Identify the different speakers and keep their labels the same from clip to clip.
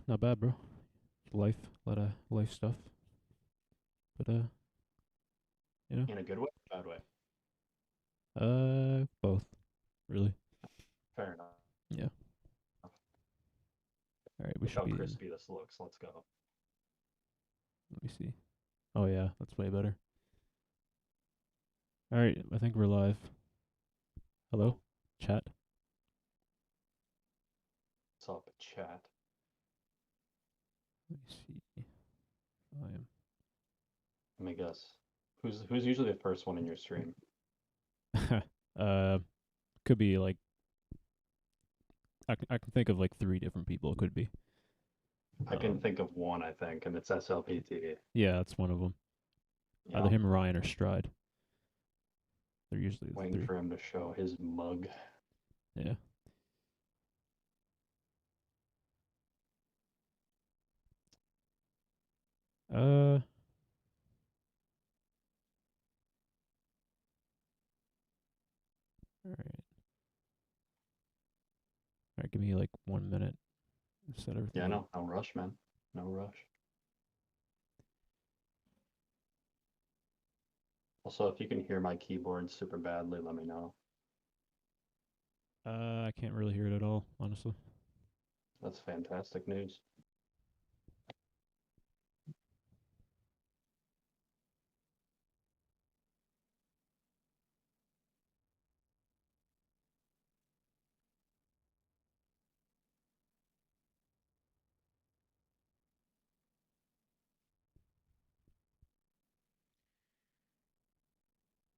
Speaker 1: not bad, bro. Life, a lot of life stuff. But
Speaker 2: In a good way, bad way.
Speaker 1: both, really.
Speaker 2: Fair enough.
Speaker 1: Yeah. All right, we
Speaker 2: Look
Speaker 1: should
Speaker 2: how
Speaker 1: be in.
Speaker 2: crispy this looks. Let's go.
Speaker 1: Let me see. Oh yeah, that's way better. All right, I think we're live. Hello,
Speaker 2: Oh,
Speaker 1: chat.
Speaker 2: what's up, chat?
Speaker 1: Let me see. I am.
Speaker 2: Let me guess. Who's usually the first one in your stream?
Speaker 1: uh, could be like I can think of like three different people. It could be.
Speaker 2: I can think of one, I think, and it's SLPT.
Speaker 1: Yeah, that's one of them. Either
Speaker 2: Yeah,
Speaker 1: him, Ryan, or Stride. They're usually the
Speaker 2: waiting
Speaker 1: three.
Speaker 2: for him to show his mug.
Speaker 1: Yeah. Uh. All right. All right. Give me like 1 minute to set
Speaker 2: Yeah,
Speaker 1: everything up.
Speaker 2: no rush, man. No rush. Also, if you can hear my keyboard super badly, let me know.
Speaker 1: I can't really hear it at all, honestly.
Speaker 2: That's fantastic news.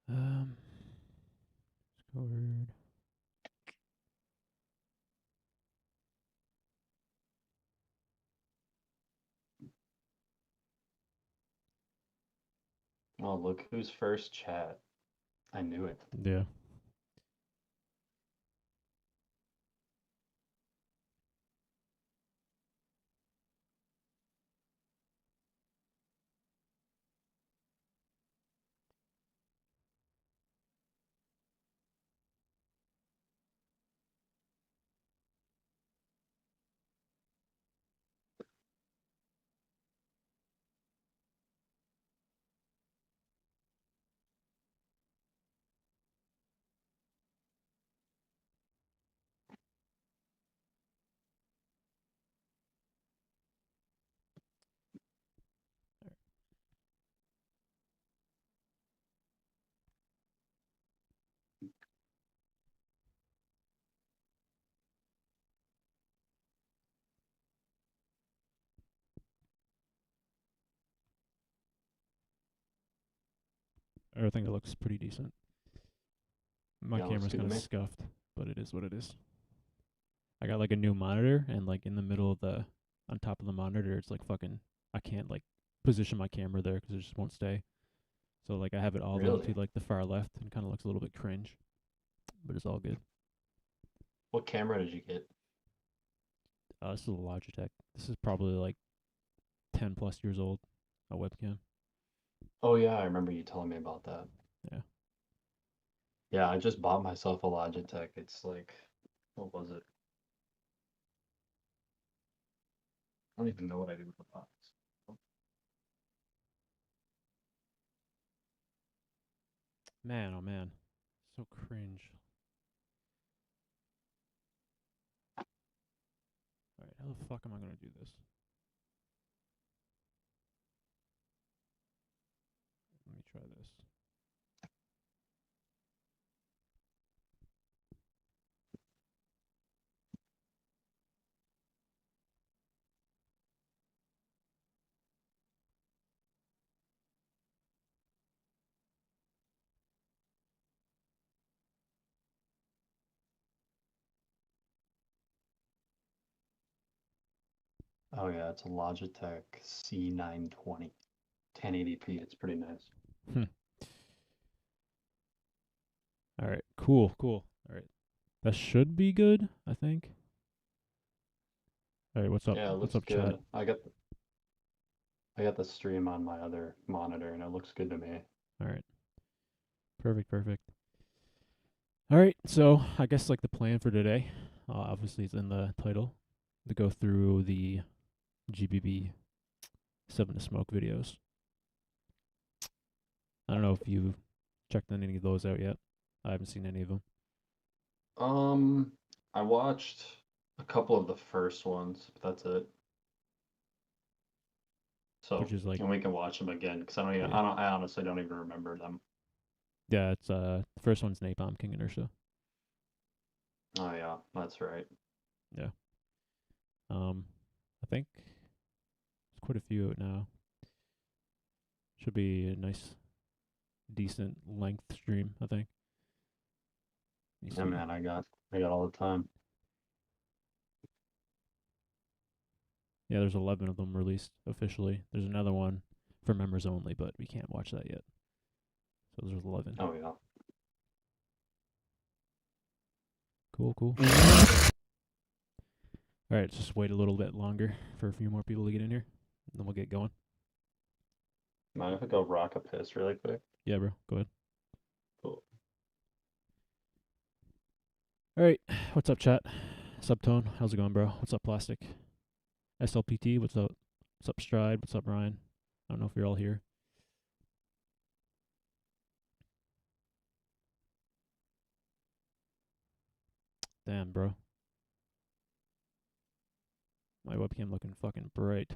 Speaker 1: Um. Discord.
Speaker 2: Oh, look who's first, chat. I knew it.
Speaker 1: Yeah. I think it looks pretty decent. My
Speaker 2: Yeah, looks
Speaker 1: camera's
Speaker 2: good to
Speaker 1: kind of
Speaker 2: me.
Speaker 1: scuffed, but it is what it is. I got like a new monitor, and like in the middle of on top of the monitor, it's like fucking. I can't like position my camera there because it just won't stay. So like I have it all the way to
Speaker 2: Really?
Speaker 1: like the far left, and kind of looks a little bit cringe, but it's all good.
Speaker 2: What camera did you get?
Speaker 1: This is a Logitech. This is probably like 10 plus years old. A webcam.
Speaker 2: Oh yeah, I remember you telling me about that.
Speaker 1: Yeah.
Speaker 2: Yeah, I just bought myself a Logitech. It's like, what was it? I don't even know what I did with the box.
Speaker 1: Man, oh man, so cringe. All right, how the fuck am I gonna do this? Let me try this.
Speaker 2: Oh yeah, it's a Logitech C920, 1080p. It's pretty nice.
Speaker 1: Hmm. All right, cool, cool. All right, that should be good, I think. All right, what's up?
Speaker 2: Yeah, it
Speaker 1: What's
Speaker 2: looks
Speaker 1: up, chat?
Speaker 2: good. I got the stream on my other monitor, and it looks good to me.
Speaker 1: All right, perfect, perfect. All right, so I guess like the plan for today, obviously it's in the title, to go through the GBB 7 to Smoke videos. I don't know if you checked any of those out yet. I haven't seen any of them.
Speaker 2: I watched a couple of the first ones, but that's it. So,
Speaker 1: Which is like,
Speaker 2: and we can watch them again because
Speaker 1: yeah,
Speaker 2: I honestly don't even remember them.
Speaker 1: yeah. It's the first one's Napom King Inertia.
Speaker 2: Oh yeah, that's right.
Speaker 1: Yeah. I think there's quite a few out now. Should be a nice, decent length stream, I think. Let me
Speaker 2: Yeah,
Speaker 1: see.
Speaker 2: man, I got all the time.
Speaker 1: Yeah, there's 11 of them released officially. There's another one for members only, but we can't watch that yet. So there's 11.
Speaker 2: Oh yeah.
Speaker 1: Cool, cool. All right, just wait a little bit longer for a few more people to get in here, and then we'll get going.
Speaker 2: Mind if I go rock a piss really quick?
Speaker 1: Yeah, bro, go ahead.
Speaker 2: Cool.
Speaker 1: All right, what's up, chat? Subtone, how's it going, bro? What's up, Plastic? SLPT, what's up? What's up, Stride? What's up, Ryan? I don't know if you're all here. Damn, bro. My webcam looking fucking bright.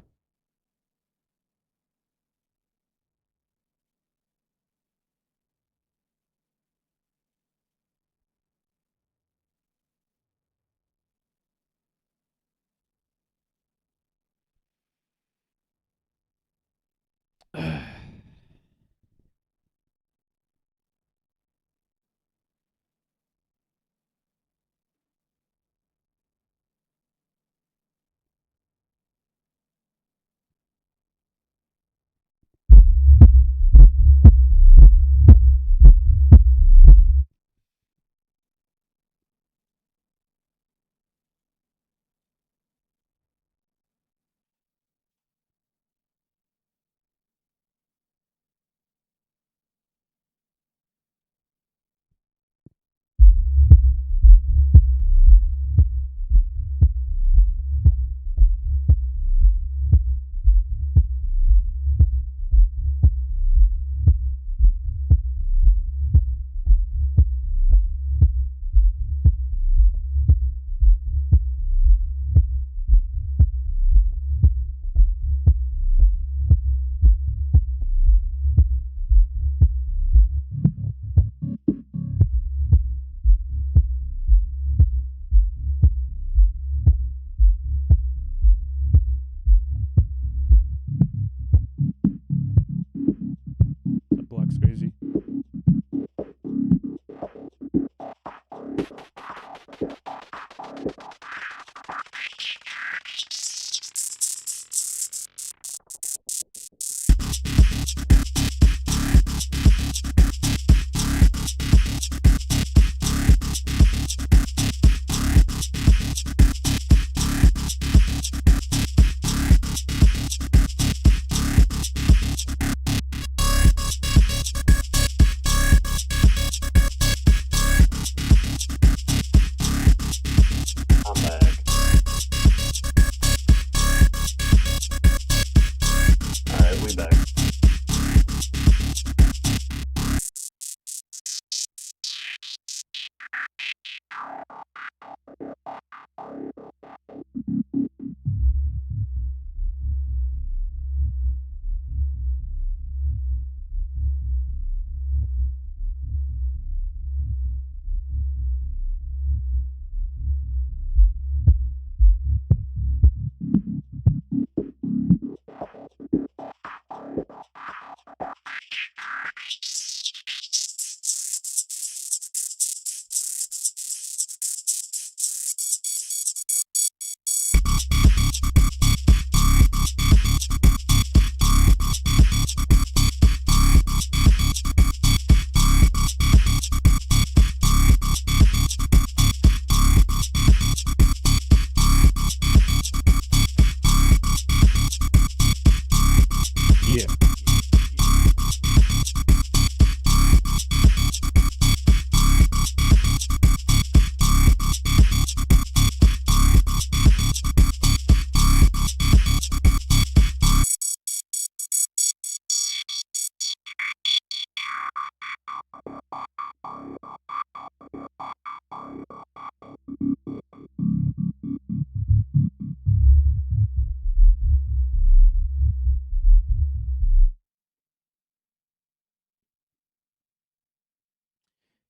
Speaker 1: That block's crazy.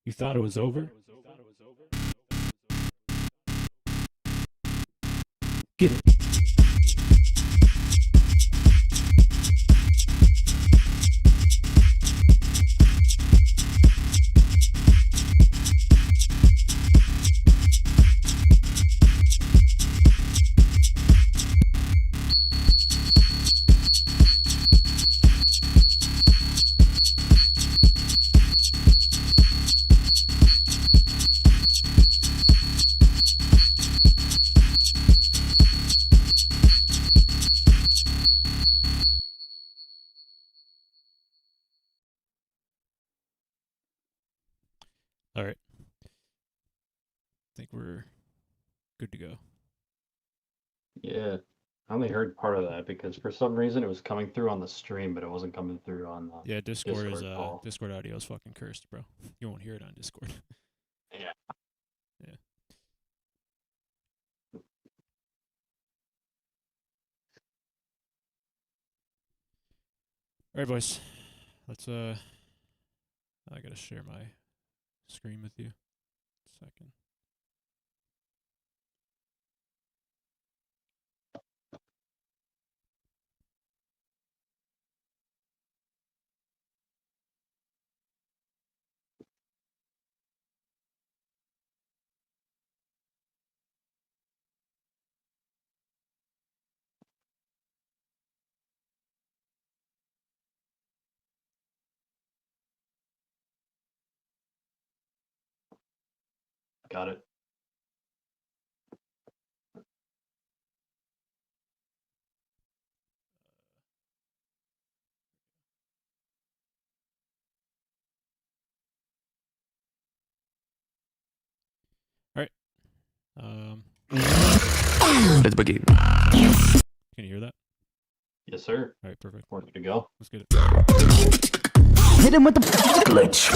Speaker 1: You thought it was over? Get it. All right. I think we're good to go.
Speaker 2: Yeah. I only heard part of that because for some reason it was coming through on the stream, but it wasn't coming through on the
Speaker 1: Yeah, Discord is
Speaker 2: call.
Speaker 1: Discord audio is fucking cursed, bro. You won't hear it on Discord.
Speaker 2: Yeah.
Speaker 1: Yeah. All right, boys. Let's I gotta share my screen with you. Second.
Speaker 2: Got it.
Speaker 1: All right.
Speaker 3: Let's begin.
Speaker 1: Can you hear that?
Speaker 2: Yes, sir.
Speaker 1: All right, perfect.
Speaker 2: We're good to go.
Speaker 1: Let's get it.
Speaker 3: Hit him with the glitch.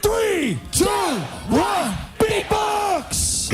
Speaker 4: 3, 2, 1, beatbox!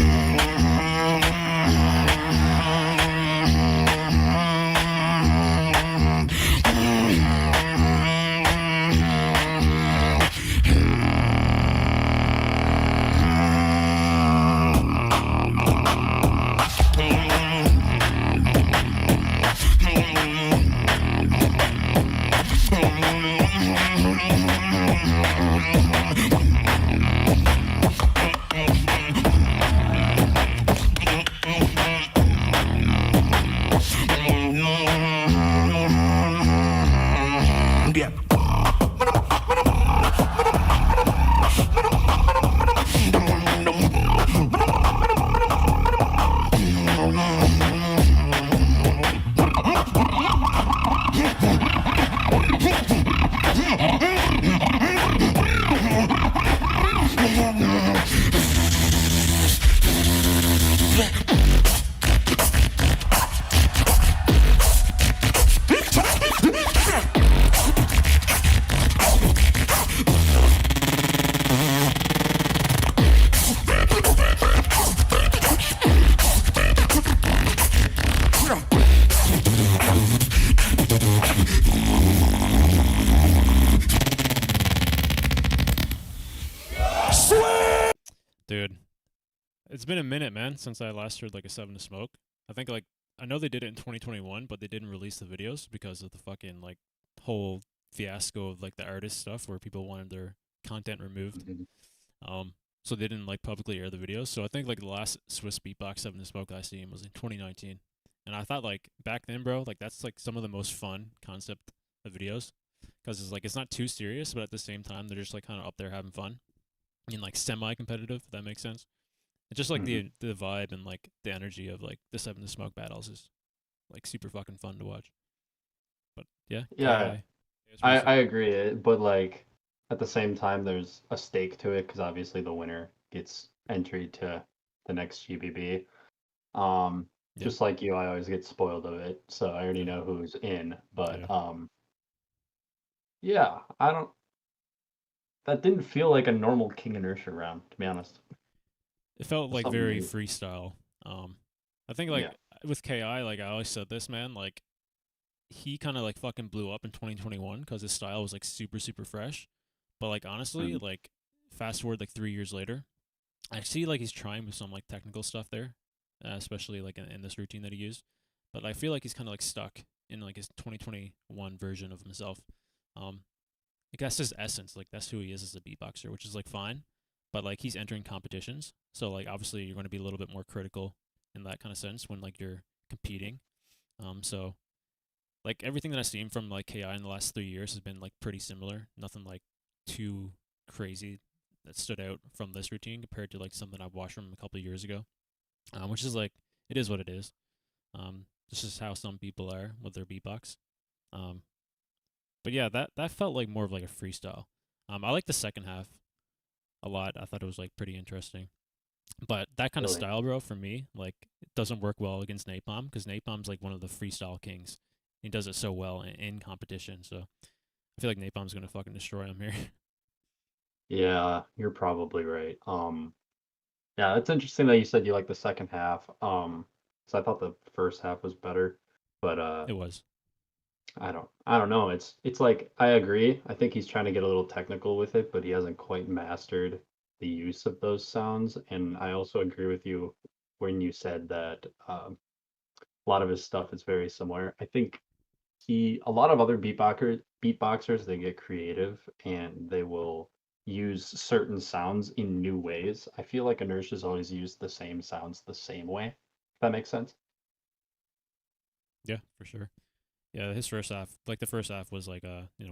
Speaker 4: Yeah.
Speaker 1: Dude, it's been a minute, man, since I last heard like a Seven to Smoke. I think like I know they did it in 2021, but they didn't release the videos because of the fucking like whole fiasco of like the artist stuff where people wanted their content removed. So they didn't like publicly air the videos. So I think like the last Swiss Beatbox Seven to Smoke I seen was in 2019, and I thought like back then, bro, like that's like some of the most fun concept of videos because it's like it's not too serious, but at the same time they're just like kind of up there having fun and like semi-competitive. If that makes sense. It's just like the vibe and like the energy of like the Seven to Smoke battles is like super fucking fun to watch. But yeah,
Speaker 2: Yeah, I agree, but like at the same time, there's a stake to it because obviously the winner gets entry to the next GBB. Just like you, I always get spoiled of it, so I already know who's in. But yeah, I don't. That didn't feel like a normal King Inertia round, to be honest.
Speaker 1: It felt like
Speaker 2: Something
Speaker 1: very
Speaker 2: new.
Speaker 1: freestyle. I think like with KI, like I always said this, man, like he kind of like fucking blew up in 2021 because his style was like super super fresh. But like honestly, like fast forward like 3 years later, I see like he's trying with some like technical stuff there, especially like in this routine that he used. But I feel like he's kind of like stuck in like his 2021 version of himself. Like that's his essence. Like that's who he is as a beatboxer, which is like fine. But like he's entering competitions, so like obviously you're going to be a little bit more critical in that kind of sense when like you're competing. So like everything that I've seen from like KI in the last 3 years has been like pretty similar. Nothing like too crazy that stood out from this routine compared to like something I've watched from him a couple of years ago. Which is like it is what it is. This is how some people are with their beatbox. Um, but yeah, that felt like more of like a freestyle. I like the second half a lot. I thought it was like pretty interesting. But that kind of
Speaker 2: Really?
Speaker 1: style, bro, for me, like it doesn't work well against Napom because Napom's like one of the freestyle kings. He does it so well in competition. So I feel like Napom's gonna fucking destroy him here.
Speaker 2: Yeah, you're probably right. Yeah, it's interesting that you said you like the second half. So I thought the first half was better, but
Speaker 1: It was.
Speaker 2: I don't know. It's like I agree. I think he's trying to get a little technical with it, but he hasn't quite mastered the use of those sounds. And I also agree with you when you said that a lot of his stuff is very similar. I think a lot of other beatboxers they get creative and they will use certain sounds in new ways. I feel like Inertia's always used the same sounds the same way. If that makes sense.
Speaker 1: Yeah, for sure. Yeah, his first half, like the first half was like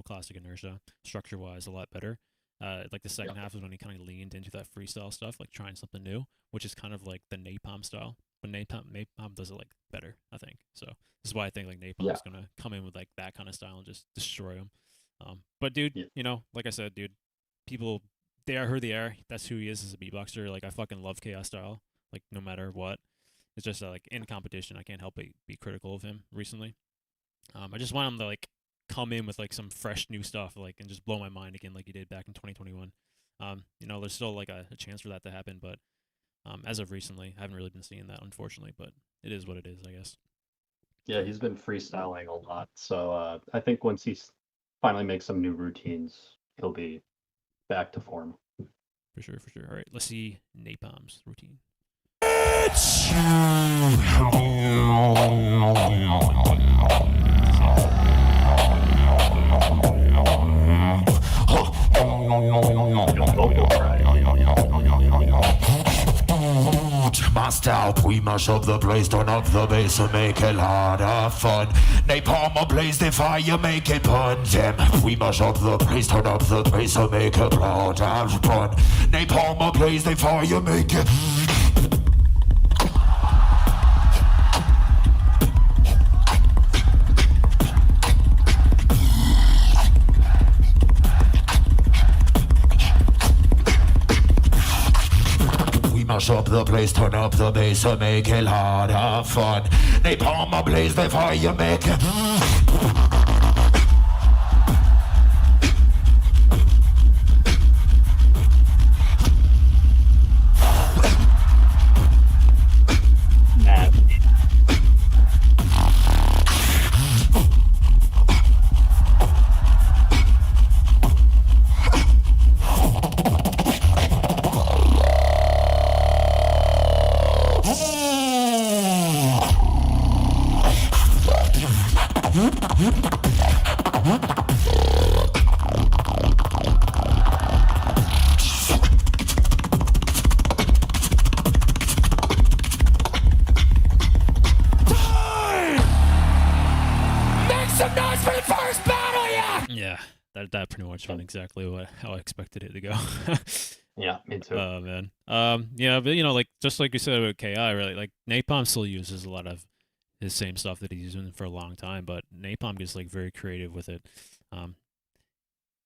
Speaker 1: classic Inertia, structure wise, a lot better. Like the
Speaker 2: Yeah.
Speaker 1: second half was when he kind of leaned into that freestyle stuff, like trying something new, which is kind of like the Napom style. But Napom does it like better, I think. So this is why I think like
Speaker 2: Yeah.
Speaker 1: Napom's gonna come in with like that kind of style and just destroy him. But dude,
Speaker 2: Yeah.
Speaker 1: like I said, dude, people they are who they are. That's who he is as a beatboxer. Like I fucking love Chaos style. Like no matter what, it's just like in competition, I can't help but be critical of him recently. I just want him to like come in with like some fresh new stuff, like and just blow my mind again, like he did back in 2021. There's still like a chance for that to happen, but as of recently, I haven't really been seeing that, unfortunately. But it is what it is, I guess.
Speaker 2: Yeah, he's been freestyling a lot. So I think once he finally makes some new routines, he'll be back to form.
Speaker 1: For sure, for sure. All right, let's see Napom's routine.
Speaker 4: Bitch! Master out, we mash up the place, turn up the bass and make it harder fun. Napom ablaze the fire, make it pun. Them, we mash up the place, turn up the bass and make it harder fun. Napom ablaze the fire, make it. Mash up the place, turn up the bass and make it harder fun. Napom ablaze the fire, make it.
Speaker 1: That pretty much went exactly how I expected it to go.
Speaker 2: Yeah, me too.
Speaker 1: Oh man. Yeah, but like just like you said about KI, really, like Napom still uses a lot of his same stuff that he's using for a long time, but Napom gets like very creative with it.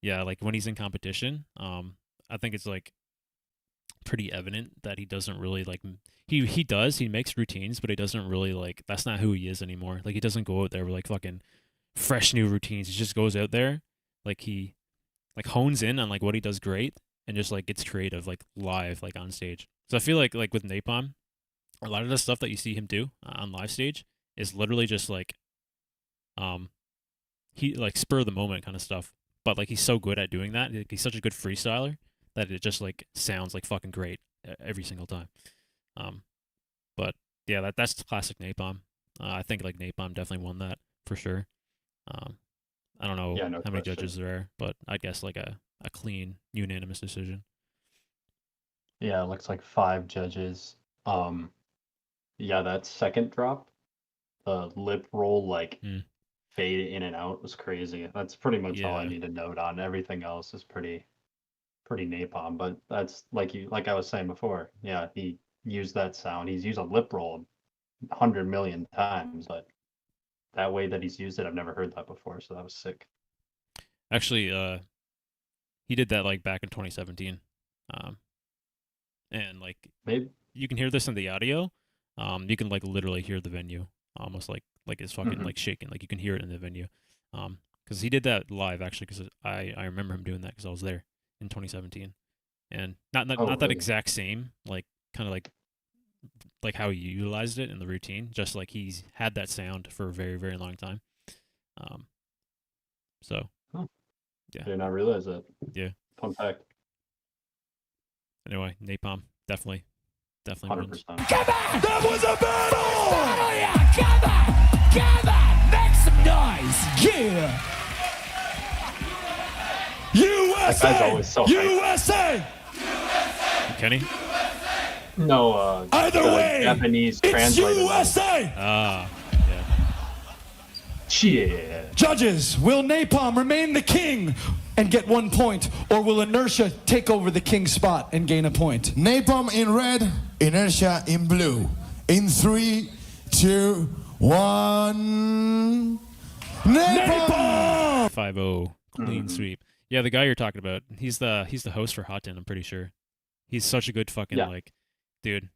Speaker 1: Yeah, like when he's in competition, I think it's like pretty evident that he doesn't really like he makes routines, but he doesn't really like that's not who he is anymore. Like he doesn't go out there with like fucking fresh new routines. He just goes out there like he like hones in on like what he does great and just like gets creative like live like on stage. So I feel like with Napom, a lot of the stuff that you see him do on live stage is literally just like he like spur of the moment kind of stuff. But like he's so good at doing that. He's such a good freestyler that it just like sounds like fucking great every single time. But yeah, that's classic Napom. I think like Napom definitely won that for sure. I don't know how many judges there are, but I guess like a clean unanimous decision.
Speaker 2: Yeah, it looks like 5 judges. Yeah, that second drop, the lip roll like fade in and out was crazy. That's pretty much all I need to note on. Everything else is pretty Napom, but that's like I was saying before. Yeah, he used that sound. He's used a lip roll 100 million times, but that way that he's used it, I've never heard that before, so that was sick.
Speaker 1: Actually, he did that like back in 2017. And like
Speaker 2: maybe
Speaker 1: you can hear this in the audio. You can like literally hear the venue almost like it's fucking like shaking. Like you can hear it in the venue. Because he did that live actually. Because I remember him doing that because I was there in 2017, and not that exact same like kind of like how he utilized it in the routine. Just like he's had that sound for a very very long time. So yeah,
Speaker 2: I did not realize that.
Speaker 1: Yeah,
Speaker 2: fun fact.
Speaker 1: Anyway, Napom definitely
Speaker 2: 100%.
Speaker 1: wins.
Speaker 4: Come on! That was a battle! Yeah! Come on! Make some noise! Yeah! USA!
Speaker 2: That guy's always so
Speaker 4: USA!
Speaker 1: Kenny?
Speaker 2: No,
Speaker 4: either way,
Speaker 2: Japanese
Speaker 4: it's
Speaker 2: translated.
Speaker 4: USA!
Speaker 1: Yeah.
Speaker 2: Yeah.
Speaker 4: Judges, will Napom remain the king and get 1 point, or will Inertia take over the king spot and gain a point?
Speaker 5: Napom in red, Inertia in blue. In 3, 2, 1. Napom!
Speaker 1: 5-0 clean sweep. Yeah, the guy you're talking about, he's the host for Vahtang, I'm pretty sure. He's such a good fucking like dude.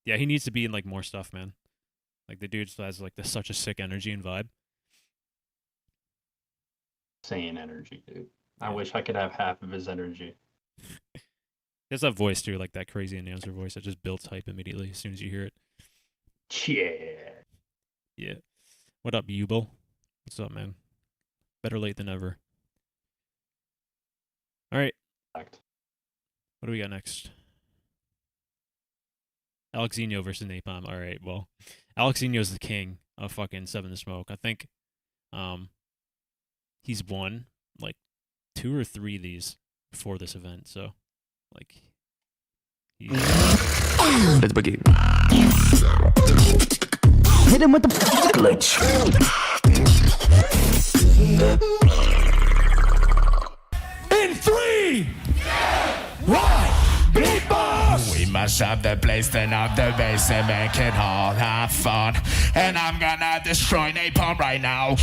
Speaker 1: Yeah, he needs to be in like more stuff, man. Like the dude has like such a sick energy and vibe.
Speaker 2: Insane energy, dude. I wish I could have half of his energy.
Speaker 1: He has that voice too, like that crazy announcer voice that just builds hype immediately as soon as you hear it.
Speaker 2: Yeah.
Speaker 1: Yeah. What up, Yubel? What's up, man? Better late than ever. All right. What do we got next? Alexinho versus Napom. All right, well, Alexinho's the king of fucking Seven to Smoke. I think he's won like 2 or 3 of these before this event, so like
Speaker 3: Let's begin. Hit him with the glitch.
Speaker 4: In 3, 1, beat boss!
Speaker 6: We must up the place, turn up the bass and make it all have fun. And I'm gonna destroy Napom right now.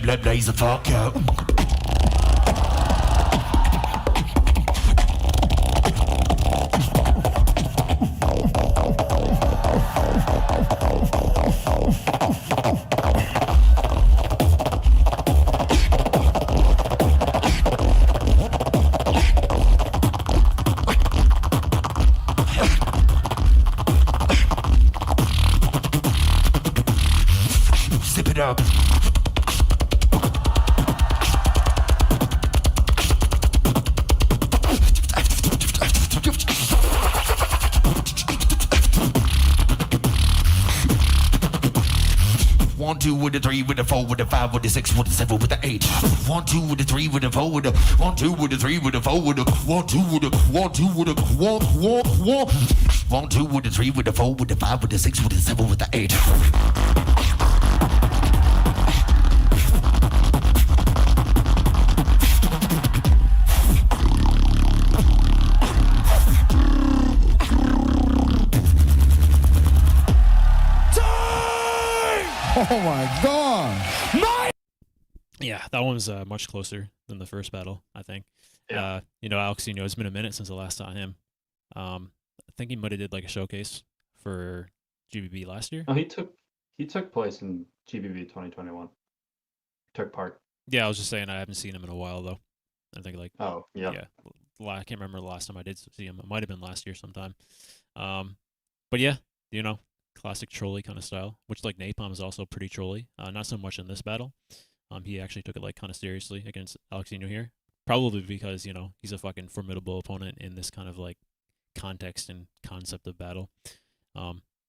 Speaker 4: blaze the fuck out. Zip it up. One, two with the three, with the four, with the five, with the six, with the seven, with the eight. 1, 2 with the three, with the four, with the 1, 2 with the three, with the four, with the 1, 2 with the 1, 2 with the 1, 2 with the three, with the four, with the five, with the six, with the seven, with the eight.
Speaker 5: Oh my god!
Speaker 1: Yeah, that one was much closer than the first battle, I think.
Speaker 2: Yeah.
Speaker 1: Alexinho, it's been a minute since the last saw him. I think he might have did like a showcase for GBB last year.
Speaker 2: Oh, he took place in GBB 2021. Took part.
Speaker 1: Yeah, I was just saying I haven't seen him in a while though. I think like
Speaker 2: Oh, yeah.
Speaker 1: I can't remember the last time I did see him. It might have been last year sometime. But yeah, classic trolley kind of style, which like Napom is also pretty trolley. Not so much in this battle. He actually took it like kind of seriously against Alexinho here. Probably because, he's a fucking formidable opponent in this kind of like context and concept of battle.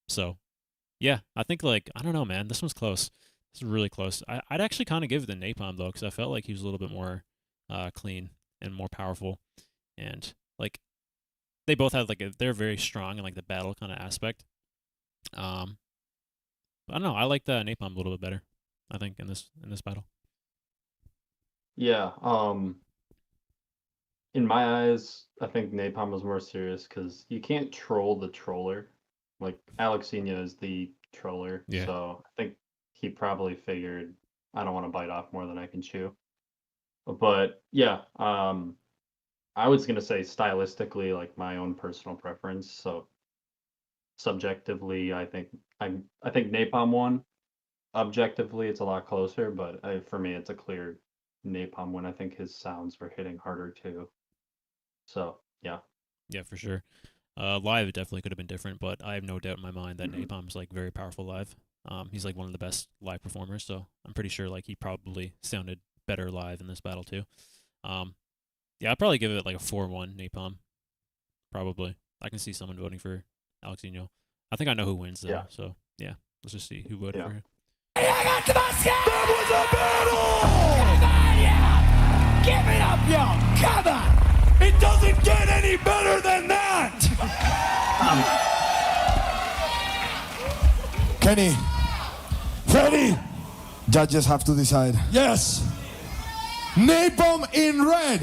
Speaker 1: So yeah, I think like, I don't know, man, this one's close. This is really close. I'd actually kind of give it to Napom though, because I felt like he was a little bit more clean and more powerful. And like, they both had like they're very strong in like the battle kind of aspect. I don't know. I like the Napom a little bit better, I think, in this battle.
Speaker 2: Yeah. In my eyes, I think Napom was more serious because you can't troll the troller. Like Alexinho is the troller,
Speaker 1: Yeah.
Speaker 2: so I think he probably figured I don't want to bite off more than I can chew. But yeah, I was gonna say stylistically, like my own personal preference. So subjectively, I think Napom won. Objectively, it's a lot closer, but for me, it's a clear Napom win. I think his sounds were hitting harder too. So yeah.
Speaker 1: Yeah, for sure. Live, it definitely could have been different, but I have no doubt in my mind that Napom's like very powerful live. He's like one of the best live performers, so I'm pretty sure like he probably sounded better live in this battle too. Yeah, I'd probably give it like a 4-1 Napom. Probably. I can see someone voting for Alexinho. I think I know who wins though.
Speaker 2: Yeah.
Speaker 1: So yeah, let's just see who voted
Speaker 2: Yeah.
Speaker 1: for him.
Speaker 6: That was a battle! Give it up, yo! Come on! It doesn't get any better than that!
Speaker 5: Kenny,
Speaker 6: Freddie!
Speaker 5: judges have to decide.
Speaker 6: Yes!
Speaker 5: Napom in red,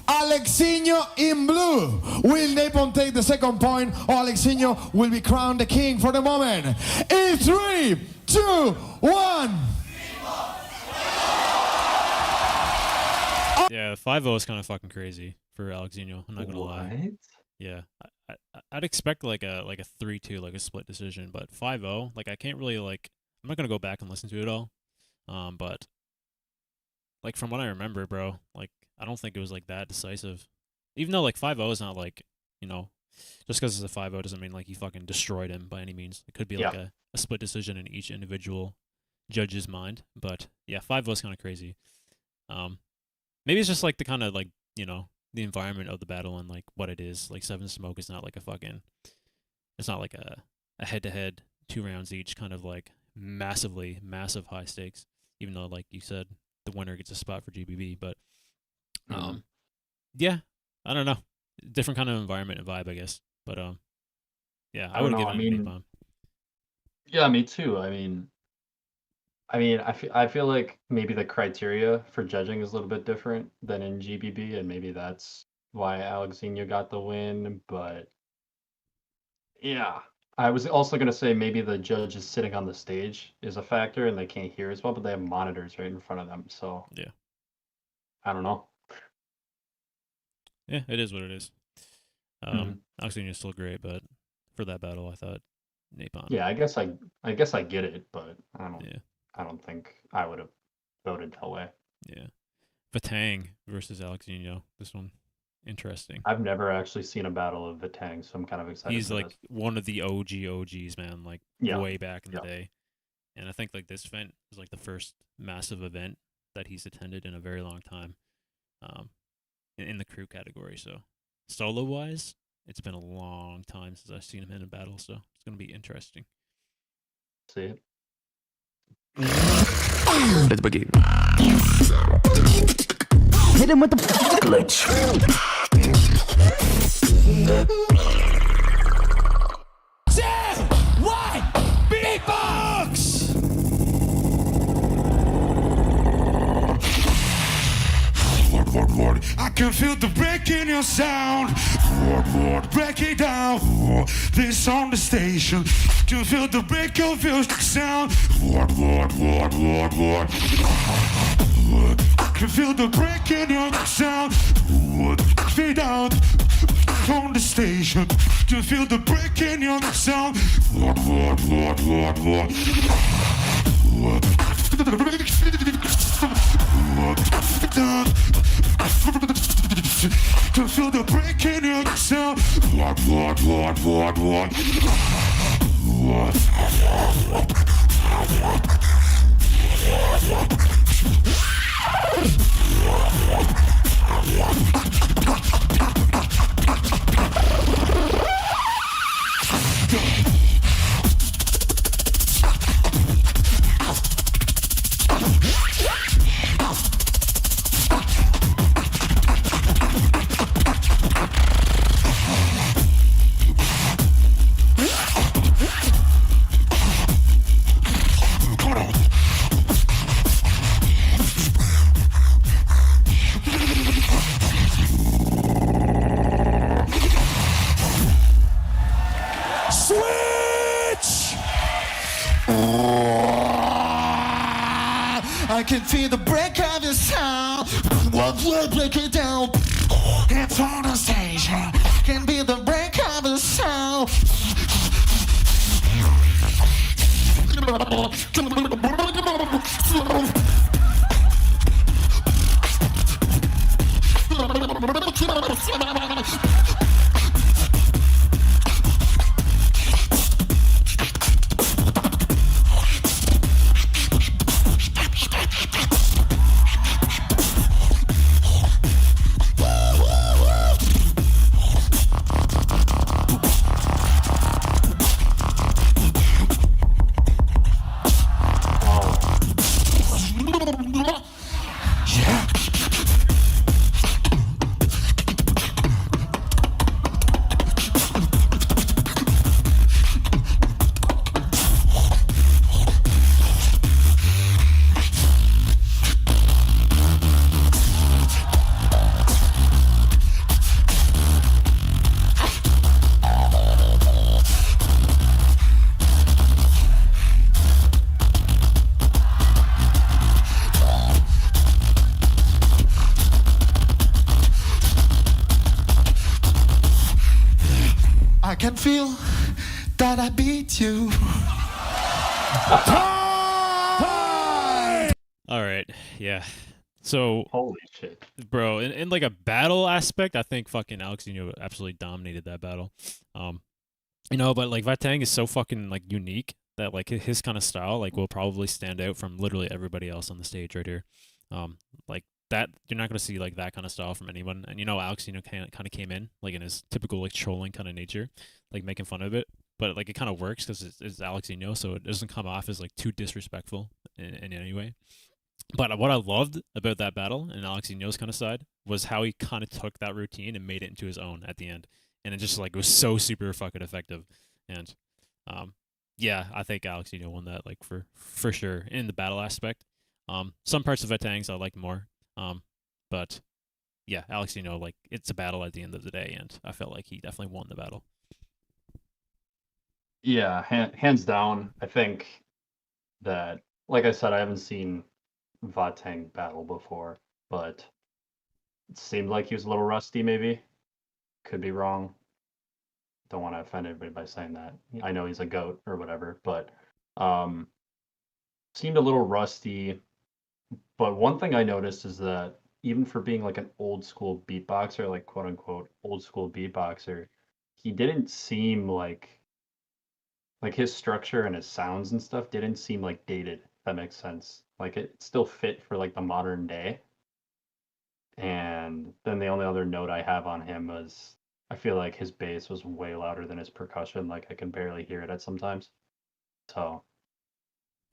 Speaker 5: Alexinho in blue. Will Napom take the second point, or Alexinho will be crowned the king for the moment? In 3, 2, 1.
Speaker 1: Yeah, 5-0 is kind of fucking crazy for Alexinho. I'm not gonna lie. Yeah, I'd expect like a 3-2, like a split decision, but 5-0, like I can't really like. I'm not gonna go back and listen to it all, but like from what I remember, bro, like I don't think it was like that decisive. Even though like 5-0 is not like just because it's a 5-0 doesn't mean like he fucking destroyed him by any means. It could be like a split decision in each individual judge's mind, but yeah, 5-0 is kind of crazy. Maybe it's just like the kind of like the environment of the battle and like what it is. Like Seven Smoke is not like it's not like a head-to-head 2 rounds each kind of like massive high stakes, even though like you said the winner gets a spot for GBB, but yeah, I don't know, different kind of environment and vibe, I guess, but yeah, I would have given it a Napom.
Speaker 2: Yeah, me too. I feel like maybe the criteria for judging is a little bit different than in GBB, and maybe that's why Alexinho got the win. But yeah, I was also gonna say maybe the judge is sitting on the stage is a factor, and they can't hear as well, but they have monitors right in front of them. So
Speaker 1: Yeah.
Speaker 2: I don't know.
Speaker 1: Yeah, it is what it is. Alexinho is still great, but for that battle, I thought Napom.
Speaker 2: Yeah, I guess I get it, but
Speaker 1: Yeah.
Speaker 2: I don't think I would have voted that way.
Speaker 1: Yeah. Vahtang versus Alexinho. This one, interesting.
Speaker 2: I've never actually seen a battle of Vahtang, so I'm kind of excited.
Speaker 1: He's
Speaker 2: for
Speaker 1: like
Speaker 2: this.
Speaker 1: one of the OGs, man. Like
Speaker 2: Yeah.
Speaker 1: way back in the
Speaker 2: Yeah.
Speaker 1: day. And I think like this event is like the first massive event that he's attended in a very long time, in the crew category. So solo wise, it's been a long time since I've seen him in a battle. So it's gonna be interesting.
Speaker 2: See it.
Speaker 3: Let's begin. Hit him with the glitch.
Speaker 6: Beatbox! I can feel the break in your sound. Break it down. This on the station. Can feel the break of your sound. Can feel the break in your sound. Fade out on the station. Can feel the break in your sound. Can feel the break in your sound. I can feel the break of your sound. Break it down. It's on the station. Can be the break of your sound. I can feel that I beat you.
Speaker 1: All right, yeah. So,
Speaker 2: Holy shit.
Speaker 1: bro, in like a battle aspect, I think fucking Alexinho absolutely dominated that battle. But like Vahtang is so fucking like unique that like his kind of style like will probably stand out from literally everybody else on the stage right here. Like that you're not gonna see like that kind of style from anyone. And Alexinho kind of came in like in his typical like trolling kind of nature, like making fun of it. But like it kind of works because it's Alexinho, so it doesn't come off as like too disrespectful in any way. But what I loved about that battle and Alexinho's kind of side was how he kind of took that routine and made it into his own at the end, and it just like was so super fucking effective. And yeah, I think Alexinho won that like for sure in the battle aspect. Some parts of Vahtang's I like more, but yeah, Alexinho, like it's a battle at the end of the day, and I felt like he definitely won the battle.
Speaker 2: Yeah, hands down. I think that, like I said, I haven't seen Vahtang battle before, but it seemed like he was a little rusty, maybe. Could be wrong. Don't want to offend everybody by saying that. I know he's a GOAT or whatever, but seemed a little rusty. But one thing I noticed is that even for being like an old school beatboxer, like quote unquote old school beatboxer, he didn't seem like his structure and his sounds and stuff didn't seem like dated, if that makes sense. Like it still fit for like the modern day. And then the only other note I have on him was I feel like his bass was way louder than his percussion. Like I can barely hear it at sometimes. So,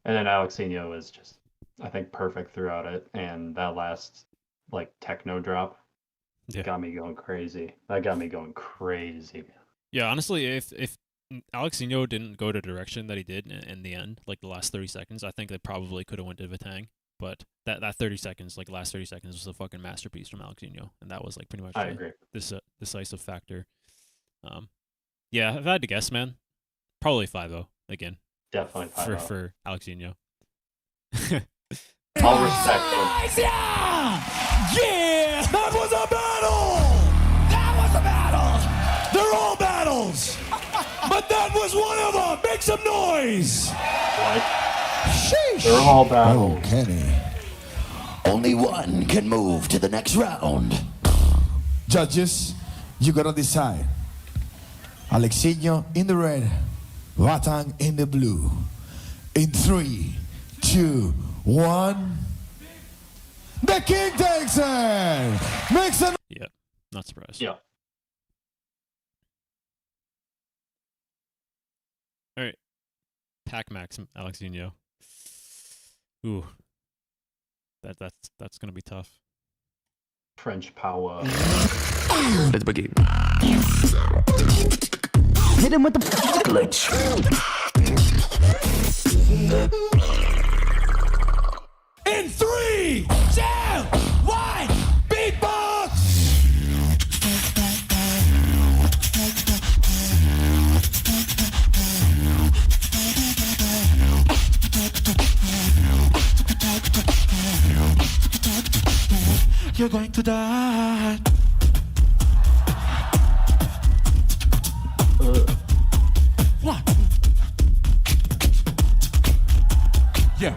Speaker 2: and then Alexinho was just, I think, perfect throughout it. And that last like techno drop got me going crazy. That got me going crazy.
Speaker 1: Yeah, honestly, if Alexinho didn't go the direction that he did in the end, like the last 30 seconds, I think they probably could have went to Vahtang. But that 30 seconds, like last 30 seconds, was a fucking masterpiece from Alexinho, and that was like pretty much
Speaker 2: I agree.
Speaker 1: This decisive factor. Yeah, if I had to guess, man, probably 5-0 again.
Speaker 2: Definitely 5-0
Speaker 1: for Alexinho.
Speaker 2: I'll respect him.
Speaker 5: Yeah! That was a battle! That was a battle! They're all battles! But that was one of them! Make some noise!
Speaker 2: What?
Speaker 5: Sheesh!
Speaker 2: They're all battles.
Speaker 5: Oh, Kenny.
Speaker 3: Only one can move to the next round.
Speaker 5: Judges, you gotta decide. Alexinho in the red, Vahtang in the blue. In 3, 2, 1. The king takes it! Make some...
Speaker 1: Yeah, not surprised.
Speaker 2: Yeah.
Speaker 1: All right. PacMax, Alexinho. Ooh. That's gonna be tough.
Speaker 2: French power.
Speaker 3: Let's begin. Hit him with the glitch.
Speaker 5: In 3, 2, 1, beatbox!
Speaker 6: You're going to die.
Speaker 5: What? Yeah.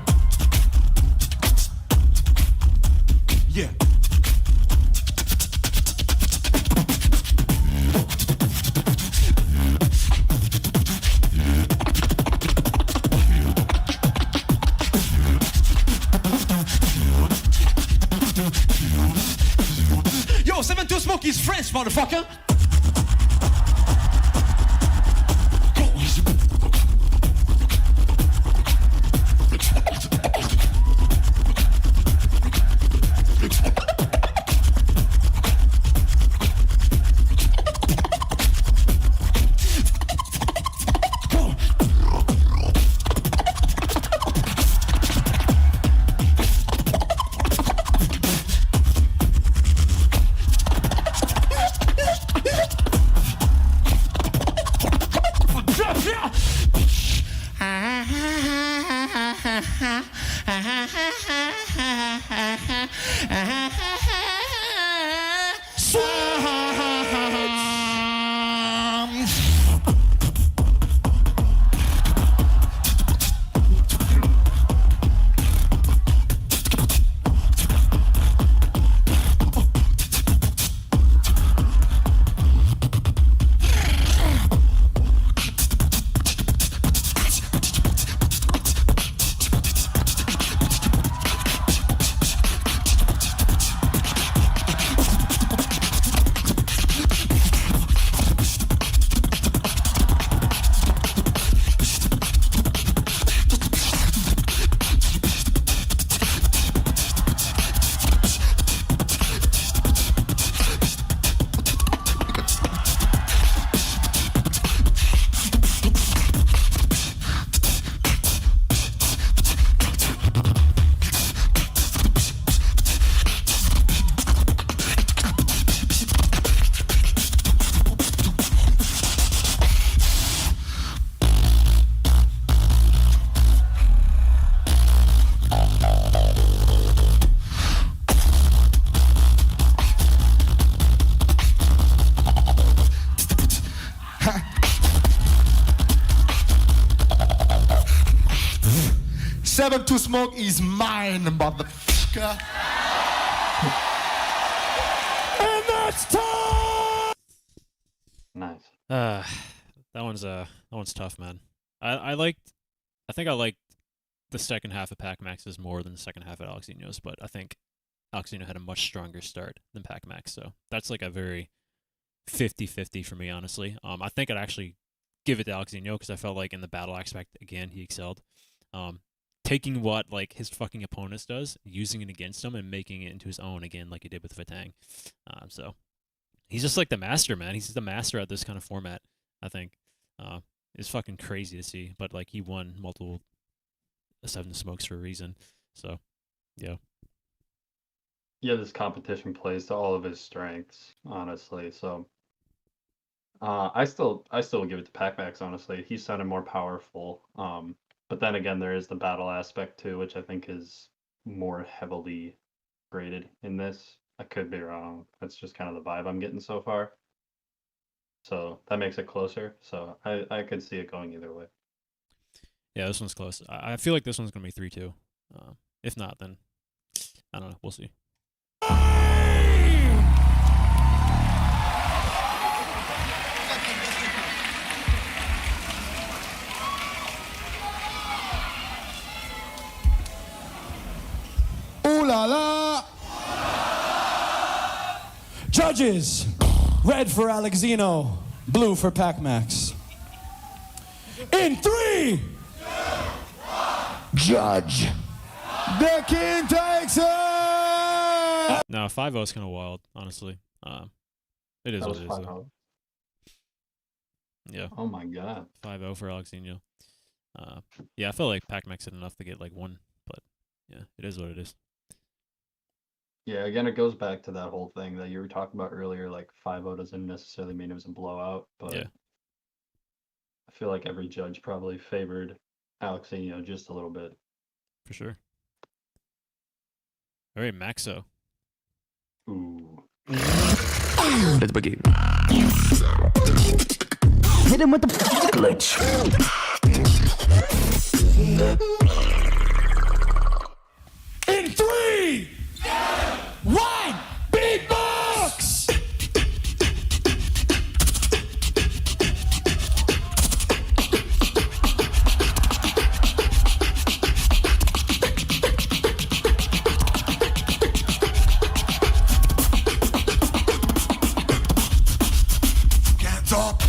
Speaker 5: Yeah.
Speaker 6: Yo, 7-2 Smokey's French, motherfucker. 7 to smoke is mine, motherfucker.
Speaker 5: And that's time!
Speaker 2: Nice.
Speaker 1: That one's tough, man. I think I liked the second half of PacMax's more than the second half of Alexinho's, but I think Alexinho had a much stronger start than PacMax, so that's like a very 50-50 for me, honestly. I think I'd actually give it to Alexinho because I felt like in the battle aspect, again, he excelled. Taking what like his fucking opponents does, using it against him, and making it into his own again, like he did with Vahtang. So he's just like the master, man. He's the master at this kind of format, I think. It's fucking crazy to see, but like he won multiple 7 smokes for a reason. So, yeah.
Speaker 2: Yeah, this competition plays to all of his strengths, honestly. So, I still give it to PacMax. Honestly, he sounded more powerful. But then again, there is the battle aspect too, which I think is more heavily graded in this. I could be wrong. That's just kind of the vibe I'm getting so far. So that makes it closer. So I could see it going either way.
Speaker 1: Yeah, this one's close. I feel like this one's going to be 3-2. If not, then I don't know. We'll see.
Speaker 5: Ooh la la! Judges, red for Alexinho, blue for PacMax. In 3,
Speaker 3: Judge.
Speaker 5: the king takes it!
Speaker 1: No, 5-0 is kind of wild, honestly. It is
Speaker 2: That
Speaker 1: what
Speaker 2: was
Speaker 1: it is,
Speaker 2: fun.
Speaker 1: though. Yeah,
Speaker 2: Oh my god.
Speaker 1: 5-0 for Alexinho. Yeah, I felt like PacMax had enough to get like 1, but yeah, it is what it is.
Speaker 2: Yeah, again, it goes back to that whole thing that you were talking about earlier. Like 5-0 doesn't necessarily mean it was a blowout, but
Speaker 1: Yeah.
Speaker 2: I feel like every judge probably favored Alexinho just a little bit.
Speaker 1: For sure. All right, Maxo.
Speaker 2: Ooh.
Speaker 3: Let's begin. Hit him with the glitch.
Speaker 5: In 3, 1, beatbox!
Speaker 6: Hands up.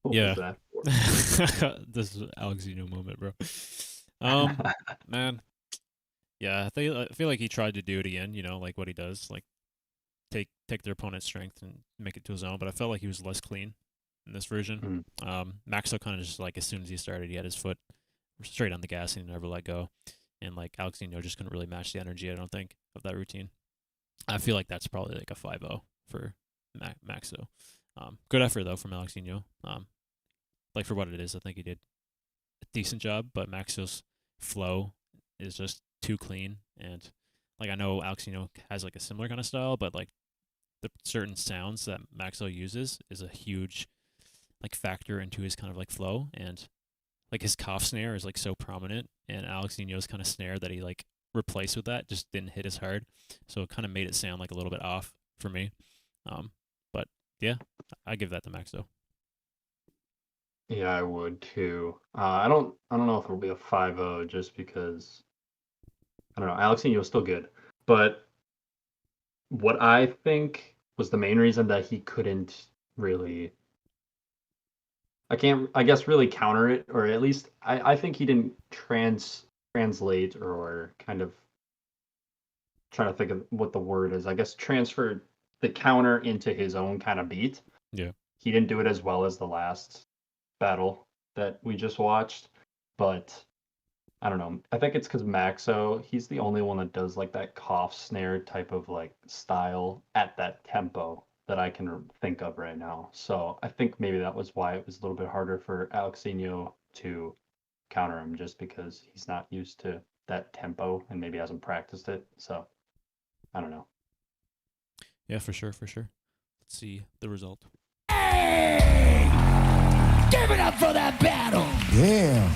Speaker 2: What
Speaker 1: Yeah.
Speaker 2: was that for?
Speaker 1: This is an Alexinho moment, bro. Man, yeah, I feel like he tried to do it again. You know, like what he does, like take their opponent's strength and make it to his own. But I felt like he was less clean in this version. Maxo kind of just like as soon as he started, he had his foot straight on the gas and he never let go. And like Alexinho just couldn't really match the energy, I don't think, of that routine. I feel like that's probably like a 5-0 for Maxo. Good effort though from Alexinho. Like for what it is, I think he did a decent job, but Maxo's flow is just too clean. And like I know Alexinho has like a similar kind of style, but like the certain sounds that Maxo uses is a huge like factor into his kind of like flow. And like his cough snare is like so prominent, and Alexinho's kind of snare that he like replaced with that just didn't hit as hard, so it kind of made it sound like a little bit off for me. But yeah, I give that to Maxo.
Speaker 2: Yeah, I would too. I don't know if it'll be a 5-0 just because I don't know. Alexinho was still good, but what I think was the main reason that he couldn't really, I guess really counter it, or at least I think he didn't translate or kind of trying to think of what the word is. I guess transfer the counter into his own kind of beat.
Speaker 1: Yeah.
Speaker 2: He didn't do it as well as the last battle that we just watched, but I don't know. I think it's because Maxo, he's the only one that does like that cough snare type of like style at that tempo that I can think of right now. So I think maybe that was why it was a little bit harder for Alexinho to counter him, just because he's not used to that tempo and maybe hasn't practiced it. So I don't know.
Speaker 1: Yeah, for sure. Let's see the result.
Speaker 3: Give it up for that battle.
Speaker 5: Yeah.